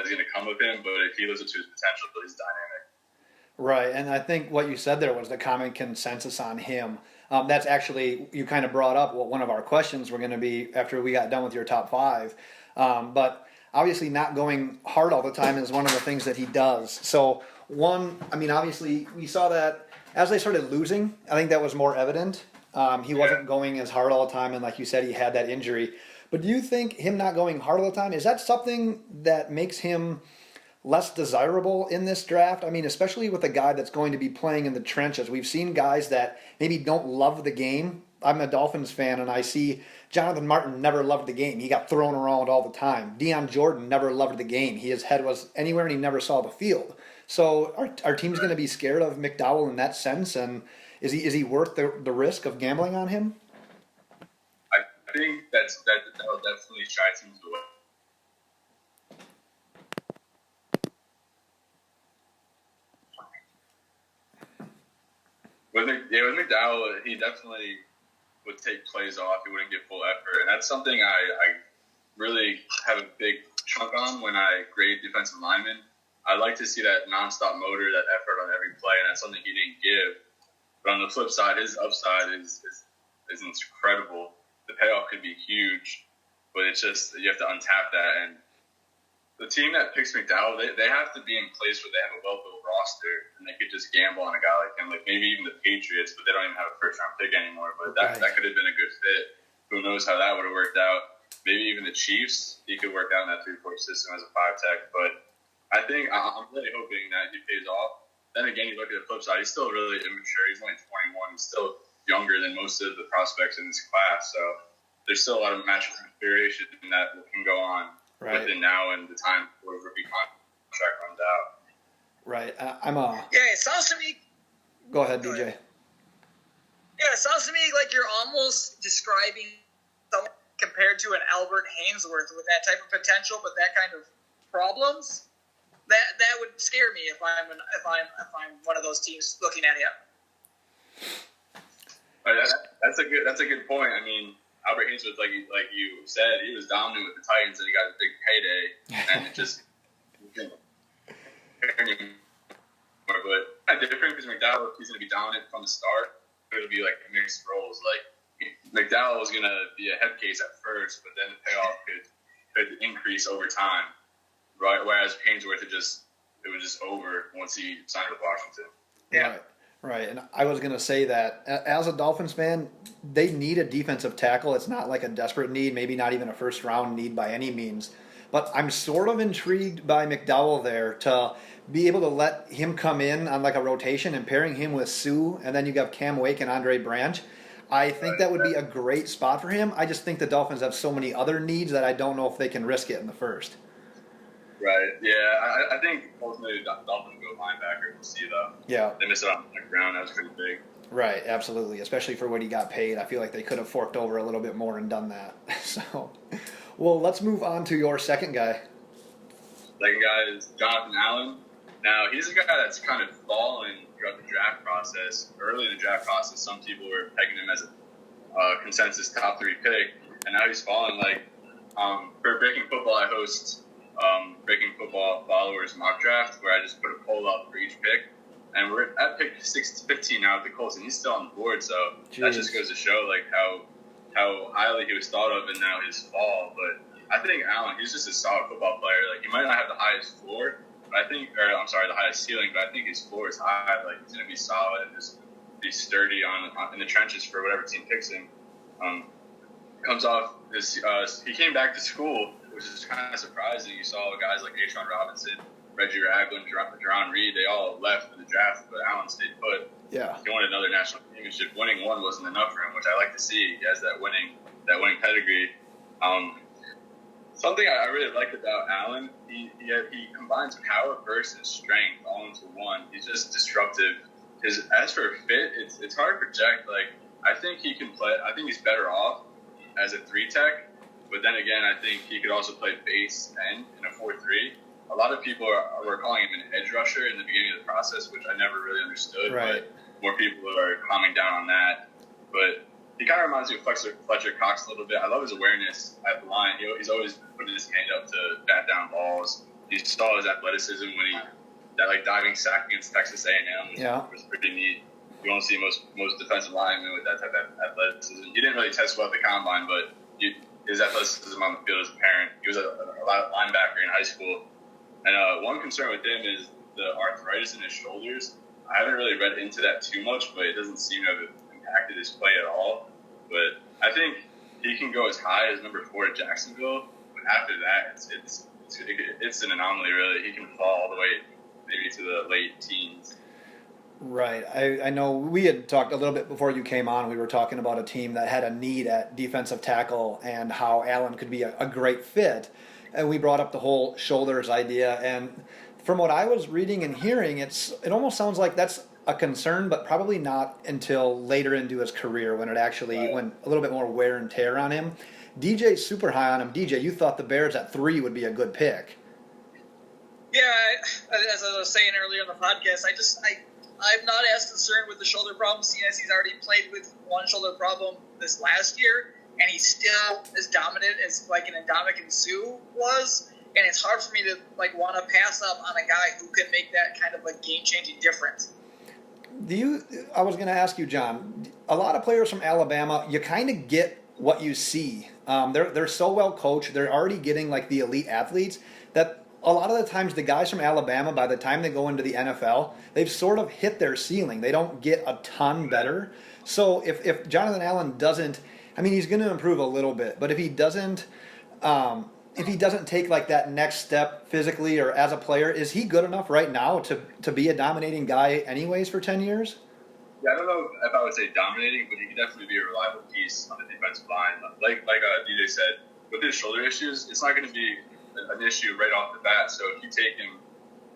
S3: is going to come of him, but if he lives up to his potential, he's dynamic.
S1: Right, and I think what you said there was the common consensus on him. That's actually, you kind of brought up what one of our questions were going to be after we got done with your top 5. But obviously not going hard all the time is one of the things that he does. So obviously we saw that as they started losing, I think that was more evident. He wasn't going as hard all the time, and like you said, he had that injury. But do you think him not going hard all the time, is that something that makes him less desirable in this draft? I mean, especially with a guy that's going to be playing in the trenches. We've seen guys that maybe don't love the game. I'm a Dolphins fan, and I see Jonathan Martin never loved the game. He got thrown around all the time. Deion Jordan never loved the game. His head was anywhere, and he never saw the field. So our team's going to be scared of McDowell in that sense, and is he worth the risk of gambling on him?
S3: I think that'll definitely try teams away. With McDowell, he definitely would take plays off. He wouldn't give full effort, and that's something I really have a big chunk on when I grade defensive linemen. I like to see that nonstop motor, that effort on every play, and that's something he didn't give. But on the flip side, his upside is incredible. The payoff could be huge, but it's just you have to untap that. And the team that picks McDowell, they have to be in place where they have a well-built roster, and they could just gamble on a guy like him, like maybe even the Patriots, but they don't even have a first-round pick anymore. But that could have been a good fit. Who knows how that would have worked out? Maybe even the Chiefs, he could work out in that 3-4 system as a 5-tech. But I think I'm really hoping that he pays off. Then again, you look at the flip side, he's still really immature. He's only 21. He's still younger than most of the prospects in this class. So there's still a lot of match configuration that can go on within now and the time before the rookie contract runs out.
S1: Right.
S2: It sounds to me.
S1: Go ahead, DJ.
S2: Yeah, it sounds to me like you're almost describing someone compared to an Albert Hainsworth with that type of potential, but that kind of problems. That would scare me if I'm one of those teams looking at him.
S3: That's a good point. I mean, Albert Hainsworth, like you said, he was dominant with the Titans, and he got a big payday, and it just but different because McDowell, he's going to be dominant from the start. It'll be like mixed roles. Like McDowell was going to be a head case at first, but then the payoff could increase over time. Right, whereas Hainsworth would just it was just over once he signed with Washington.
S2: Yeah.
S1: Right. And I was going to say that as a Dolphins fan, they need a defensive tackle. It's not like a desperate need, maybe not even a first round need by any means. But I'm sort of intrigued by McDowell there to be able to let him come in on like a rotation and pairing him with Sue, and then you got Cam Wake and Andre Branch. I think that would be a great spot for him. I just think the Dolphins have so many other needs that I don't know if they can risk it in the first.
S3: Right. Yeah. I think ultimately the Dolphins go linebacker. We'll see though.
S1: Yeah.
S3: They missed it on the ground. That was pretty big.
S1: Right. Absolutely. Especially for what he got paid. I feel like they could have forked over a little bit more and done that. So, well, let's move on to your second guy.
S3: Second guy is Jonathan Allen. Now, he's a guy that's kind of fallen throughout the draft process. Early in the draft process, some people were pegging him as a consensus top 3 pick, and now he's fallen. Like, for Breaking Football, I host Breaking Football Followers mock draft, where I just put a poll up for each pick, and we're at pick 6-15 now with the Colts, and he's still on the board, so that just goes to show, like, how highly he was thought of and now his fall. But I think Allen, he's just a solid football player. Like, he might not have the highest floor, but the highest ceiling, but I think his floor is high. Like, he's going to be solid and just be sturdy in the trenches for whatever team picks him. Comes off this, he came back to school, which is kind of surprising. You saw guys like Ashawn Robinson, Reggie Ragland, Jerron Reed, they all left in the draft, but Allen stayed put.
S1: Yeah.
S3: He wanted another national championship. Winning one wasn't enough for him, which I like to see. He has that winning pedigree. Something I really like about Allen, he combines power versus strength all into one. He's just disruptive. As for fit, it's hard to project. Like, I think he can play. I think he's better off as a 3-tech. But then again, I think he could also play base end in a 4-3. A lot of people were calling him an edge rusher in the beginning of the process, which I never really understood.
S1: Right.
S3: But more people are calming down on that. But he kind of reminds me of Fletcher Cox a little bit. I love his awareness at the line. He's always putting his hand up to bat down balls. You saw his athleticism when that diving sack against Texas A&M, which was pretty neat. You won't see most defensive linemen with that type of athleticism. He didn't really test well at the combine, but his athleticism on the field is apparent. He was a linebacker in high school. And one concern with him is the arthritis in his shoulders. I haven't really read into that too much, but it doesn't seem to have impacted his play at all. But I think he can go as high as number 4 at Jacksonville. But after that, it's an anomaly, really. He can fall all the way maybe to the late teens.
S1: Right. I know we had talked a little bit before you came on. We were talking about a team that had a need at defensive tackle and how Allen could be a great fit. And we brought up the whole shoulders idea. And from what I was reading and hearing, it almost sounds like that's a concern, but probably not until later into his career when it actually went a little bit more wear and tear on him. DJ's super high on him. DJ, you thought the Bears at 3 would be a good pick.
S2: Yeah, as I was saying earlier in the podcast, I'm not as concerned with the shoulder problem, seeing as he's already played with one shoulder problem this last year, and he's still as dominant as like an Ndamukong Suh was. And it's hard for me to want to pass up on a guy who can make that kind of a game-changing difference.
S1: I was going to ask you, John, a lot of players from Alabama, you kind of get what you see. They're so well coached. They're already getting the elite athletes that a lot of the times the guys from Alabama, by the time they go into the NFL, they've sort of hit their ceiling. They don't get a ton better. So if Jonathan Allen doesn't, he's going to improve a little bit, but if he doesn't take that next step physically or as a player, is he good enough right now to be a dominating guy anyways for 10 years?
S3: Yeah, I don't know if I would say dominating, but he could definitely be a reliable piece on the defensive line. Like DJ said, with his shoulder issues, it's not going to be an issue right off the bat. So if you take him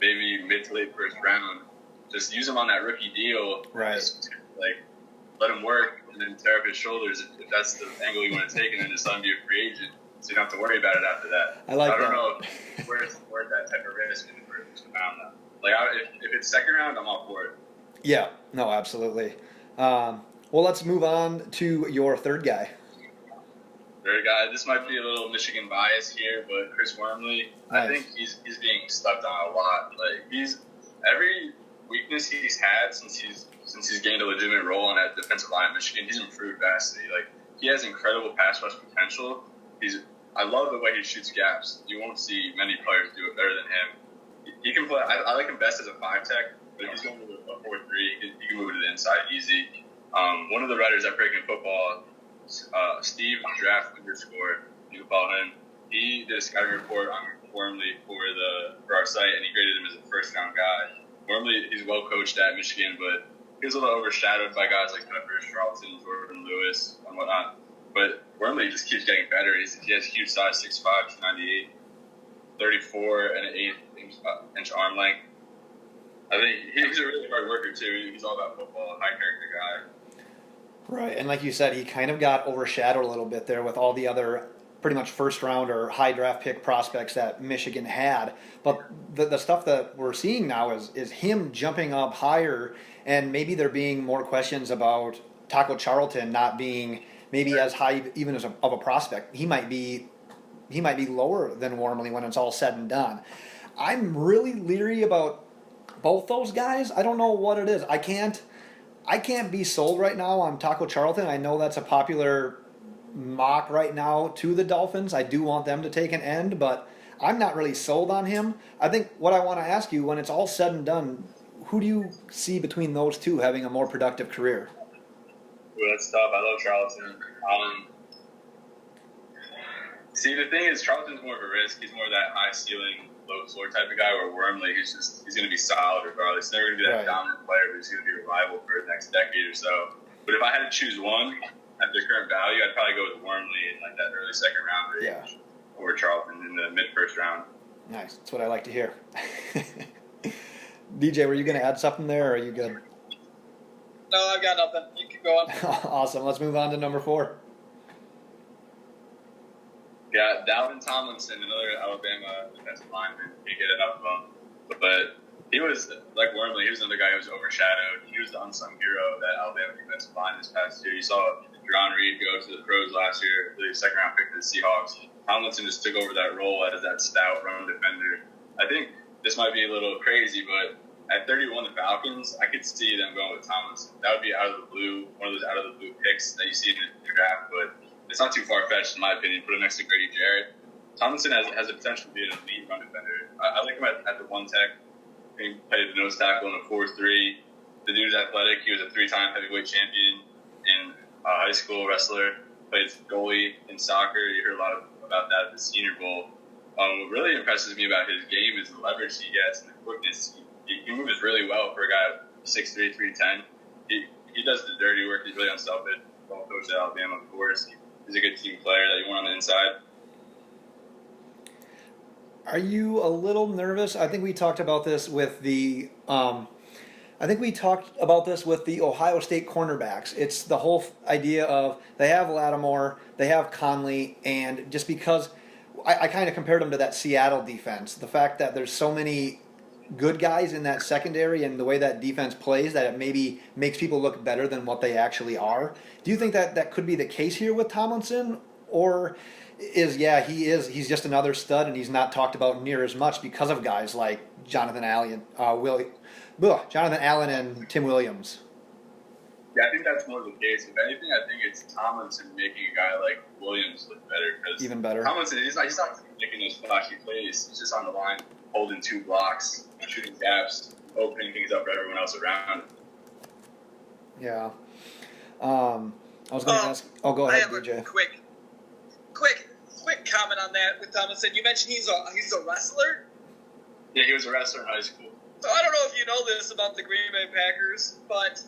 S3: maybe mid to late first round, just use him on that rookie deal.
S1: Right.
S3: Just, let him work and then tear up his shoulders if that's the angle you want to take, and then just let him be a free agent. So you don't have to worry about it after that.
S1: I don't
S3: know where's that type of risk in the first round. If it's second round, I'm all for it.
S1: Yeah, no, absolutely. Well, let's move on to your third guy.
S3: Third guy, this might be a little Michigan bias here, but Chris Wormley,
S1: nice.
S3: I think he's being stepped on a lot. Every weakness he's had since he's gained a legitimate role on that defensive line at Michigan, he's improved vastly. He has incredible pass rush potential. I love the way he shoots gaps. You won't see many players do it better than him. He can play. I like him best as a 5-tech, but if he's going with a 4-3, he can move it to the inside easy. One of the writers at Breaking Football, Steve Draft underscore, you can follow him. He did a scouting report on Wormley for our site, and he graded him as a first-round guy. Wormley, he's well coached at Michigan, but he was a little overshadowed by guys like Peppers, Charlton, Jordan Lewis, and whatnot. But Wormley just keeps getting better. He has huge size, 6'5", 298, 34 and an 8-inch arm length. I think he's a really hard worker too. He's all about football, high character guy.
S1: Right, and like you said, he kind of got overshadowed a little bit there with all the other pretty much first round or high draft pick prospects that Michigan had. But the stuff that we're seeing now is him jumping up higher, and maybe there being more questions about Taco Charlton not being maybe as high even as of a prospect. He might be lower than Wormley when it's all said and done. I'm really leery about both those guys. I don't know what it is. I can't be sold right now on Taco Charlton. I know that's a popular mock right now to the Dolphins. I do want them to take an end, but I'm not really sold on him. I think what I want to ask you, when it's all said and done, who do you see between those two having a more productive career?
S3: Well, that's tough. I love Charlton. See, the thing is, Charlton's more of a risk. He's more of that high ceiling, low floor type of guy, where Wormley, he's going to be solid regardless. He's never going to be that dominant player, but he's going to be reliable for the next decade or so. But if I had to choose one at their current value, I'd probably go with Wormley in like that early second round range, or Charlton in the mid first round.
S1: Nice. That's what I like to hear. DJ, were you going to add something there, or are you good?
S2: No, I've got nothing. You keep going.
S1: Awesome. Let's move on to number 4.
S3: Yeah, Dalvin Tomlinson, another Alabama defensive lineman. Can't get enough of him. But he was, like Wormley, he was another guy who was overshadowed. He was the unsung hero of that Alabama defensive line this past year. You saw Jerron Reed go to the pros last year, the second-round pick to the Seahawks. Tomlinson just took over that role as that stout run defender. I think this might be a little crazy, but at 31, the Falcons, I could see them going with Tomlinson. That would be out of the blue, one of those out-of-the-blue picks that you see in the draft, but it's not too far-fetched, in my opinion. Put him next to Grady Jarrett. Tomlinson has the potential to be an elite run defender. I like him at the 1-tech. He played the nose tackle in a 4-3. The dude's athletic. He was a 3-time heavyweight champion in high school, wrestler. Played goalie in soccer. You heard a lot about that at the Senior Bowl. What really impresses me about his game is the leverage he gets and the quickness. He moves really well for a guy 6'3", 310. He does the dirty work. He's really unselfish. Well coached at Alabama, of course. He's a good team player that you want on the inside.
S1: Are you a little nervous? I think we talked about this with the Ohio State cornerbacks. It's the whole idea of they have Lattimore, they have Conley, and just because I kind of compared them to that Seattle defense, the fact that there's so many good guys in that secondary and the way that defense plays that it maybe makes people look better than what they actually are. Do you think that could be the case here with Tomlinson, or he's just another stud and he's not talked about near as much because of guys like Jonathan Allen and Tim Williams?
S3: Yeah, I think that's more the case. If anything, I think it's Tomlinson making a guy like Williams look better.
S1: Even better.
S3: Tomlinson, he's not making those flashy plays. He's just on the line, holding 2 blocks, shooting gaps, opening things up for everyone else around him.
S1: Yeah. I was going to ask. Oh, go ahead, DJ.
S2: I have a quick comment on that with Tomlinson. You mentioned he's a wrestler.
S3: Yeah, he was a wrestler in high school.
S2: So I don't know if you know this about the Green Bay Packers, but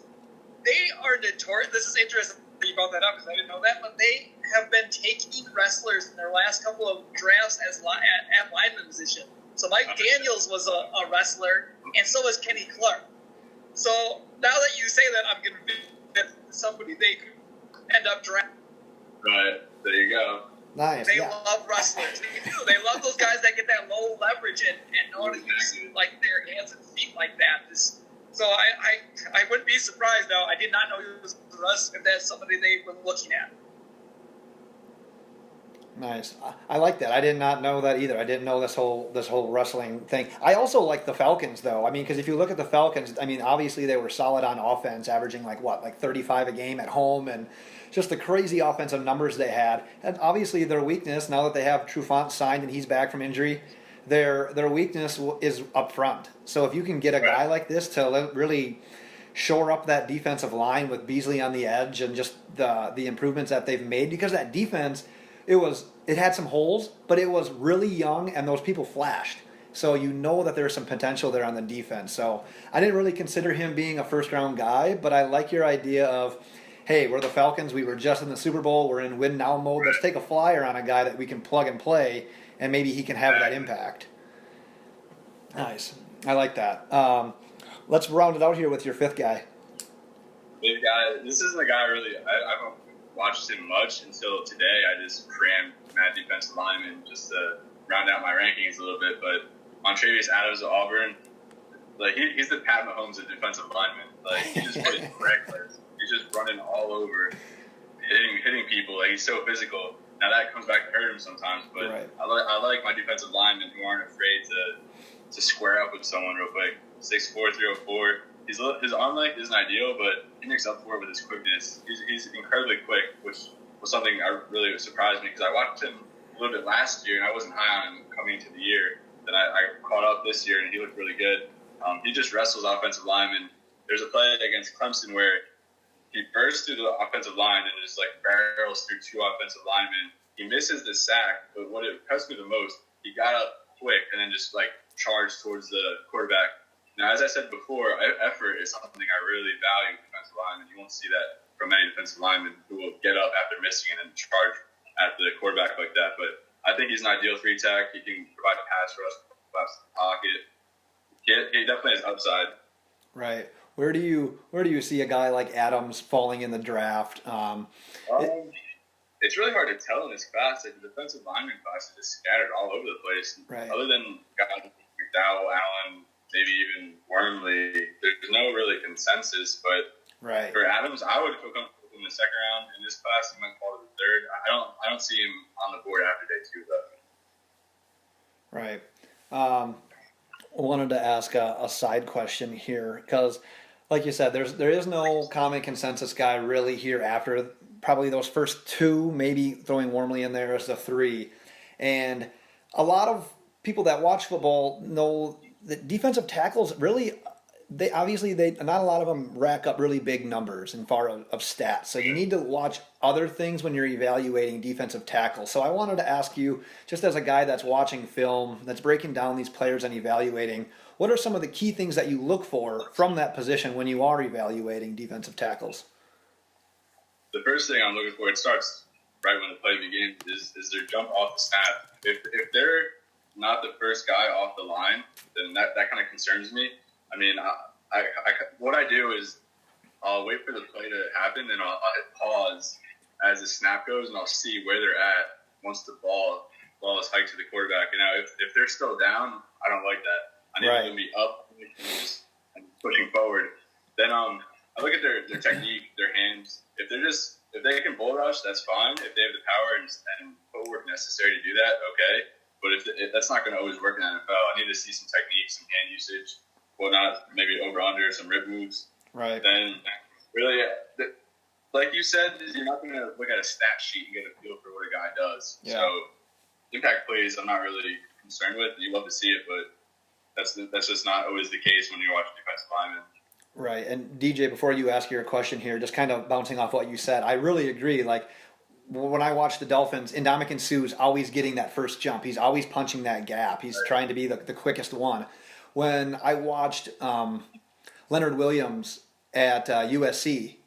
S2: they are notorious. This is interesting that you brought that up because I didn't know that, but they have been taking wrestlers in their last couple of drafts at lineman position. So Mike Daniels was a wrestler, and so was Kenny Clark. So now that you say that, I'm going to be somebody they could end up drafting.
S3: Right, there you go.
S1: Nice.
S2: They love wrestlers. They do. They love those guys that get that low leverage and know how to use like their hands and feet like that. So I wouldn't be surprised though. I did not know he was a wrestler. If that's somebody they were looking at.
S1: Nice. I like that. I did not know that either. I didn't know this whole wrestling thing. I also like the Falcons though. I mean, because if you look at the Falcons, I mean, obviously they were solid on offense, averaging like 35 a game at home, and just the crazy offensive numbers they had. And obviously their weakness, now that they have Trufant signed and he's back from injury, their weakness is up front. So if you can get a guy like this to really shore up that defensive line with Beasley on the edge and just the improvements that they've made, because that defense, it had some holes, but it was really young and those people flashed. So you know that there's some potential there on the defense. So I didn't really consider him being a first-round guy, but I like your idea of, hey, we're the Falcons. We were just in the Super Bowl. We're in win-now mode. Let's take a flyer on a guy that we can plug and play, and maybe he can have that impact. Nice. I like that. Let's round it out here with your fifth guy.
S3: Fifth guy. This isn't a guy really. I haven't watched him much until today. I just crammed Mad defensive lineman just to round out my rankings a little bit, but Montravius Adams of Auburn, like he's the Pat Mahomes of defensive linemen. Like he just plays reckless. He's just running all over, hitting people. Like he's so physical. Now that comes back to hurt him sometimes, but right. I like my defensive linemen who aren't afraid to square up with someone real quick. 6'4", 304. His arm length isn't ideal, but he makes up for it with his quickness. He's incredibly quick, which was something that really surprised me because I watched him a little bit last year and I wasn't high on him coming into the year. Then I caught up this year and he looked really good. He just wrestles offensive linemen. There's a play against Clemson where he bursts through the offensive line and just like barrels through two offensive linemen. He misses the sack, but what impressed me the most, he got up quick and then just like charged towards the quarterback. Now, as I said before, effort is something I really value in defensive linemen. You won't see that from many defensive linemen who will get up after missing and then charge at the quarterback like that. But I think he's an ideal three tech. He can provide a pass rush, collapse the pocket. He definitely has upside.
S1: Right. Where do you see a guy like Adams falling in the draft?
S3: It's really hard to tell in this class. Like the defensive lineman class is just scattered all over the place.
S1: Right.
S3: Other than guys like McDowell, Allen, maybe even Wormley, there's no really consensus. But
S1: right.
S3: For Adams, I would feel comfortable in the second round. In this class, he might fall to the third. I don't see him on the board after day two, though.
S1: Right. I wanted to ask a side question here because, like you said, there is no common consensus guy really here after probably those first two, maybe throwing Wormley in there as the three. And a lot of people that watch football know that defensive tackles really, they not a lot of them rack up really big numbers in far of stats. So you need to watch other things when you're evaluating defensive tackles. So I wanted to ask you, just as a guy that's watching film, that's breaking down these players and evaluating, what are some of the key things that you look for from that position when you are evaluating defensive tackles?
S3: The first thing I'm looking for, it starts right when the play begins, is their jump off the snap. If they're not the first guy off the line, then that kind of concerns me. I mean, what I do is I'll wait for the play to happen, and I'll hit pause as the snap goes, and I'll see where they're at once the ball is hiked to the quarterback. And now, if they're still down, I don't like that. I need them to be up and pushing forward. Then I look at their technique, their hands. If they can bull rush, that's fine. If they have the power and footwork necessary to do that, okay. But if that's not going to always work in the NFL, I need to see some techniques, some hand usage, whatnot, maybe over under, some rip moves.
S1: Right.
S3: Then really, like you said, you're not going to look at a stat sheet and get a feel for what a guy does.
S1: Yeah.
S3: So impact plays, I'm not really concerned with. You love to see it, but that's just not always the case when you're watching defensive linemen.
S1: Right. And DJ, before you ask your question here, just kind of bouncing off what you said, I really agree. Like when I watch the Dolphins, Ndamukong Suh's always getting that first jump. He's always punching that gap. He's trying to be the quickest one. When I watched Leonard Williams at USC,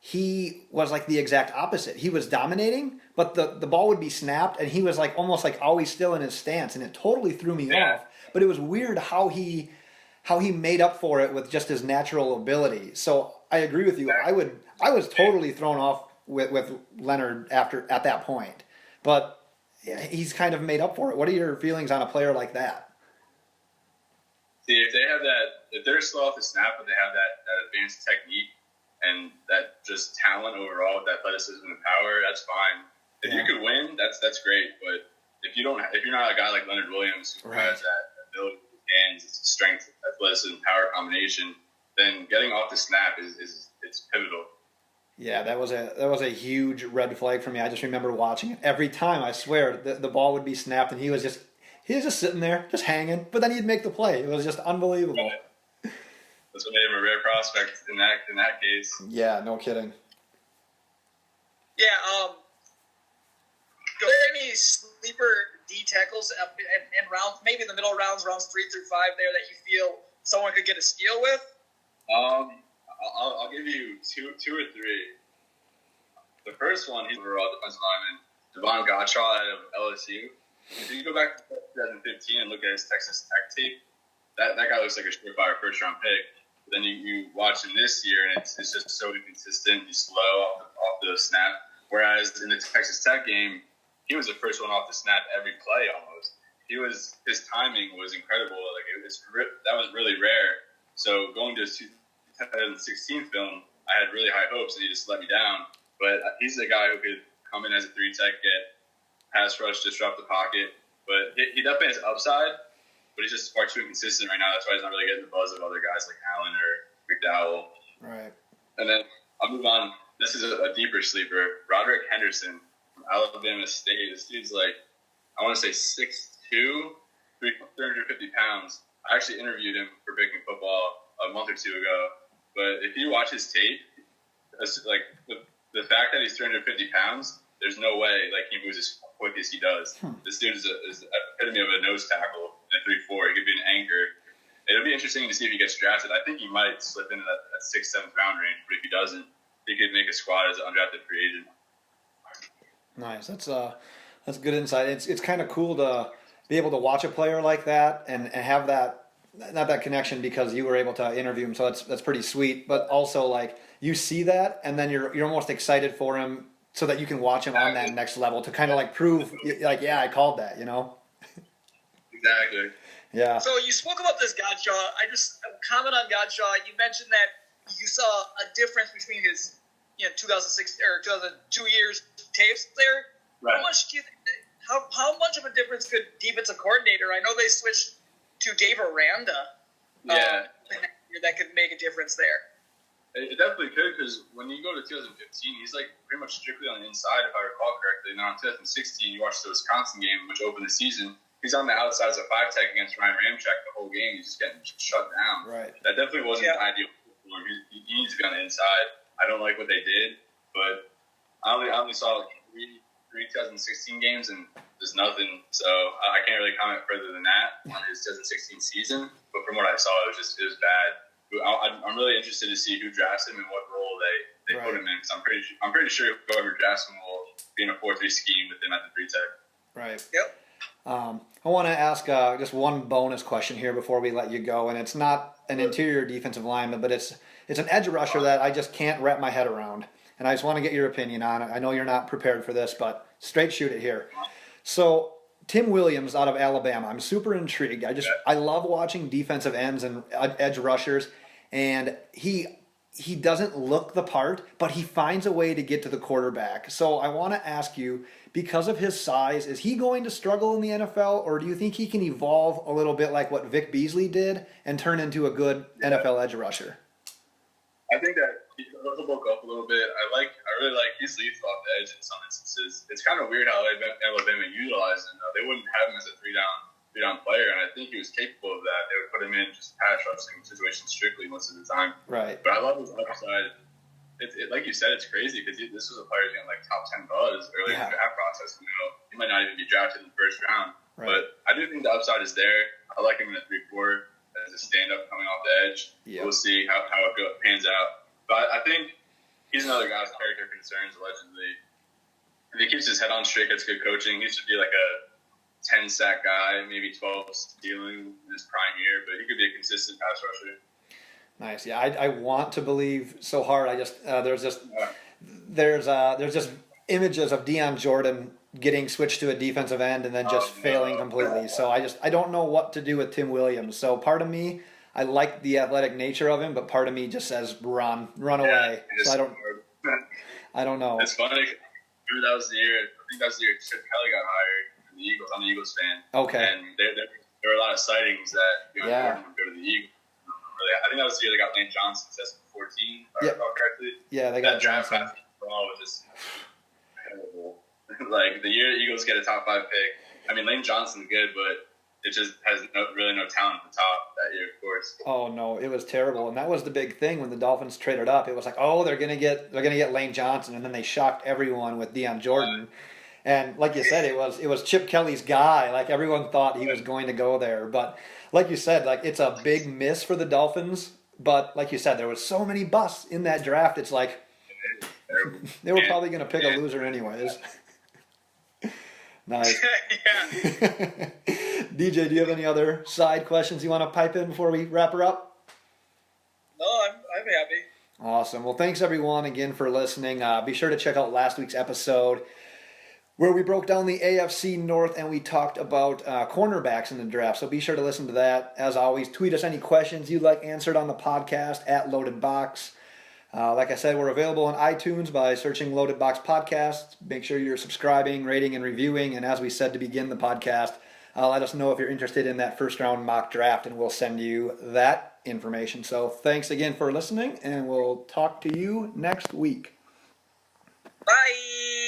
S1: he was like the exact opposite. He was dominating, but the ball would be snapped, and he was like almost like always still in his stance, and it totally threw me off. But it was weird how he made up for it with just his natural ability. So I agree with you. I was totally thrown off with Leonard at that point, but he's kind of made up for it. What are your feelings on a player like that?
S3: See, if they're slow off the snap, but they have that advanced technique and that just talent overall with athleticism and power, that's fine. If you could win, that's great. But if you're not a guy like Leonard Williams who has that ability with his hands, strength, athleticism, power combination, then getting off the snap is pivotal. Yeah,
S1: that was a huge red flag for me. I just remember watching it every time. I swear the ball would be snapped, and he he was just sitting there, just hanging, but then he'd make the play. It was just unbelievable.
S3: That's what made him a rare prospect in that case.
S1: Yeah, no kidding.
S2: Yeah, are there any sleeper D tackles in rounds, maybe in the middle rounds 3 through 5 there that you feel someone could get a steal with?
S3: I'll give you two or three. The first one, he's overall defensive lineman, Devon Gottschall out of LSU. If you go back to 2015 and look at his Texas Tech tape, that guy looks like a surefire first-round pick. But then you watch him this year, and it's just so inconsistent. He's slow off the snap. Whereas in the Texas Tech game, he was the first one off the snap every play almost. His timing was incredible. Like that was really rare. So going to his 2016 film, I had really high hopes, and he just let me down. But he's the guy who could come in as a 3-tech, get pass rush, disrupt the pocket. But he definitely has upside, but he's just far too inconsistent right now. That's why he's not really getting the buzz of other guys like Allen or McDowell.
S1: Right.
S3: And then I'll move on. This is a deeper sleeper. Roderick Henderson from Alabama State. This dude's like, I want to say 6'2", 350 pounds. I actually interviewed him for Breaking Football a month or two ago. But if you watch his tape, it's like the fact that he's 350 pounds, there's no way like he moves as quick as he does. This dude is an epitome of a nose tackle in a 3-4. He could be an anchor. It'll be interesting to see if he gets drafted. I think he might slip into that 6th, 7th round range, but if he doesn't, he could make a squad as an undrafted free agent.
S1: Nice. That's good insight. It's kind of cool to be able to watch a player like that and have that, not that connection because you were able to interview him, so that's pretty sweet. But also like you see that, and then you're almost excited for him so that you can watch him on that next level to kind of like prove like, yeah, I called that, you know.
S3: Exactly.
S1: Yeah.
S2: So you spoke about this Gottschall. I just comment on Gottschall. You mentioned that you saw a difference between his 2006 or 2002 years tapes there.
S3: Right.
S2: How much do you think? How much of a difference could defensive coordinator? I know they switched to Dave Aranda.
S3: Yeah.
S2: That could make a difference there.
S3: It definitely could, because when you go to 2015, he's like pretty much strictly on the inside, if I recall correctly. Now in 2016, you watched the Wisconsin game, which opened the season. He's on the outside as a 5-tech against Ryan Ramczyk the whole game. He's just getting shut down.
S1: Right.
S3: That definitely wasn't ideal for him. He needs to be on the inside. I don't like what they did, but I only saw like three 2016 games, and there's nothing. So I can't really comment further than that on his 2016 season. But from what I saw, it was bad. I'm really interested to see who drafts him and what role they put him in. Because I'm pretty sure whoever drafts him will be in a 4-3 scheme with him at the 3-tech.
S1: Right.
S2: Yep.
S1: I want to ask just one bonus question here before we let you go, and it's not an interior defensive lineman, but it's an edge rusher that I just can't wrap my head around, and I just want to get your opinion on it. I know you're not prepared for this, but straight shoot it here. So Tim Williams out of Alabama, I'm super intrigued. I love watching defensive ends and edge rushers, and he doesn't look the part, but he finds a way to get to the quarterback. So I want to ask you, because of his size, is he going to struggle in the NFL, or do you think he can evolve a little bit like what Vic Beasley did and turn into a good NFL edge rusher?
S3: I think that he'll bulk up a little bit. I really like he's lethal off the edge in some instances. It's kind of weird how Alabama utilized him. They wouldn't have him as a three-down player, and I think he was capable of that. They would put him in just pass rushing situations strictly most of the time.
S1: Right.
S3: But I love his upside. Like you said, it's crazy because this was a player who's getting like top 10 buzz early in the draft process. He might not even be drafted in the first round. Right. But I do think the upside is there. I like him in a 3-4 as a stand-up coming off the edge. Yep. We'll see how it pans out. But I think he's another guy with character concerns, allegedly. If he keeps his head on straight, gets good coaching, he should be like a 10-sack guy, maybe 12 stealing in his prime year, but he could be a consistent pass rusher.
S1: Nice. Yeah, I want to believe so hard. I just there's just images of Deion Jordan getting switched to a defensive end and then just failing completely. So I don't know what to do with Tim Williams. So part of me, I like the athletic nature of him, but part of me just says run away. So I don't know.
S3: It's funny. Remember that was the year. I think that was the year Chip Kelly got hired from the Eagles. I'm an Eagles fan.
S1: Okay.
S3: And there were a lot of sightings that Jordan would go to the Eagles. I think that was the year they got Lane Johnson, 2014, if I recall correctly.
S1: Yeah, they got
S3: that
S1: Johnson.
S3: Draft was just terrible. Like, the year the Eagles get a top 5 pick, I mean, Lane Johnson's good, but it just has really no talent at the top that year, of course.
S1: Oh no, it was terrible, and that was the big thing when the Dolphins traded up. It was like, oh, they're gonna get Lane Johnson, and then they shocked everyone with Deion Jordan. And like you said, it was Chip Kelly's guy. Like everyone thought he was going to go there, but like you said, like it's a big miss for the Dolphins. But like you said, there was so many busts in that draft. It's like they were probably going to pick a loser anyways. Nice. DJ, do you have any other side questions you want to pipe in before we wrap her up?
S2: No, I'm happy.
S1: Awesome. Well, thanks everyone again for listening. Be sure to check out last week's episode where we broke down the AFC North and we talked about cornerbacks in the draft. So be sure to listen to that. As always, tweet us any questions you'd like answered on the podcast at Loaded Box. Like I said, we're available on iTunes by searching Loaded Box Podcast. Make sure you're subscribing, rating, and reviewing. And as we said to begin the podcast, let us know if you're interested in that first round mock draft, and we'll send you that information. So thanks again for listening, and we'll talk to you next week.
S2: Bye.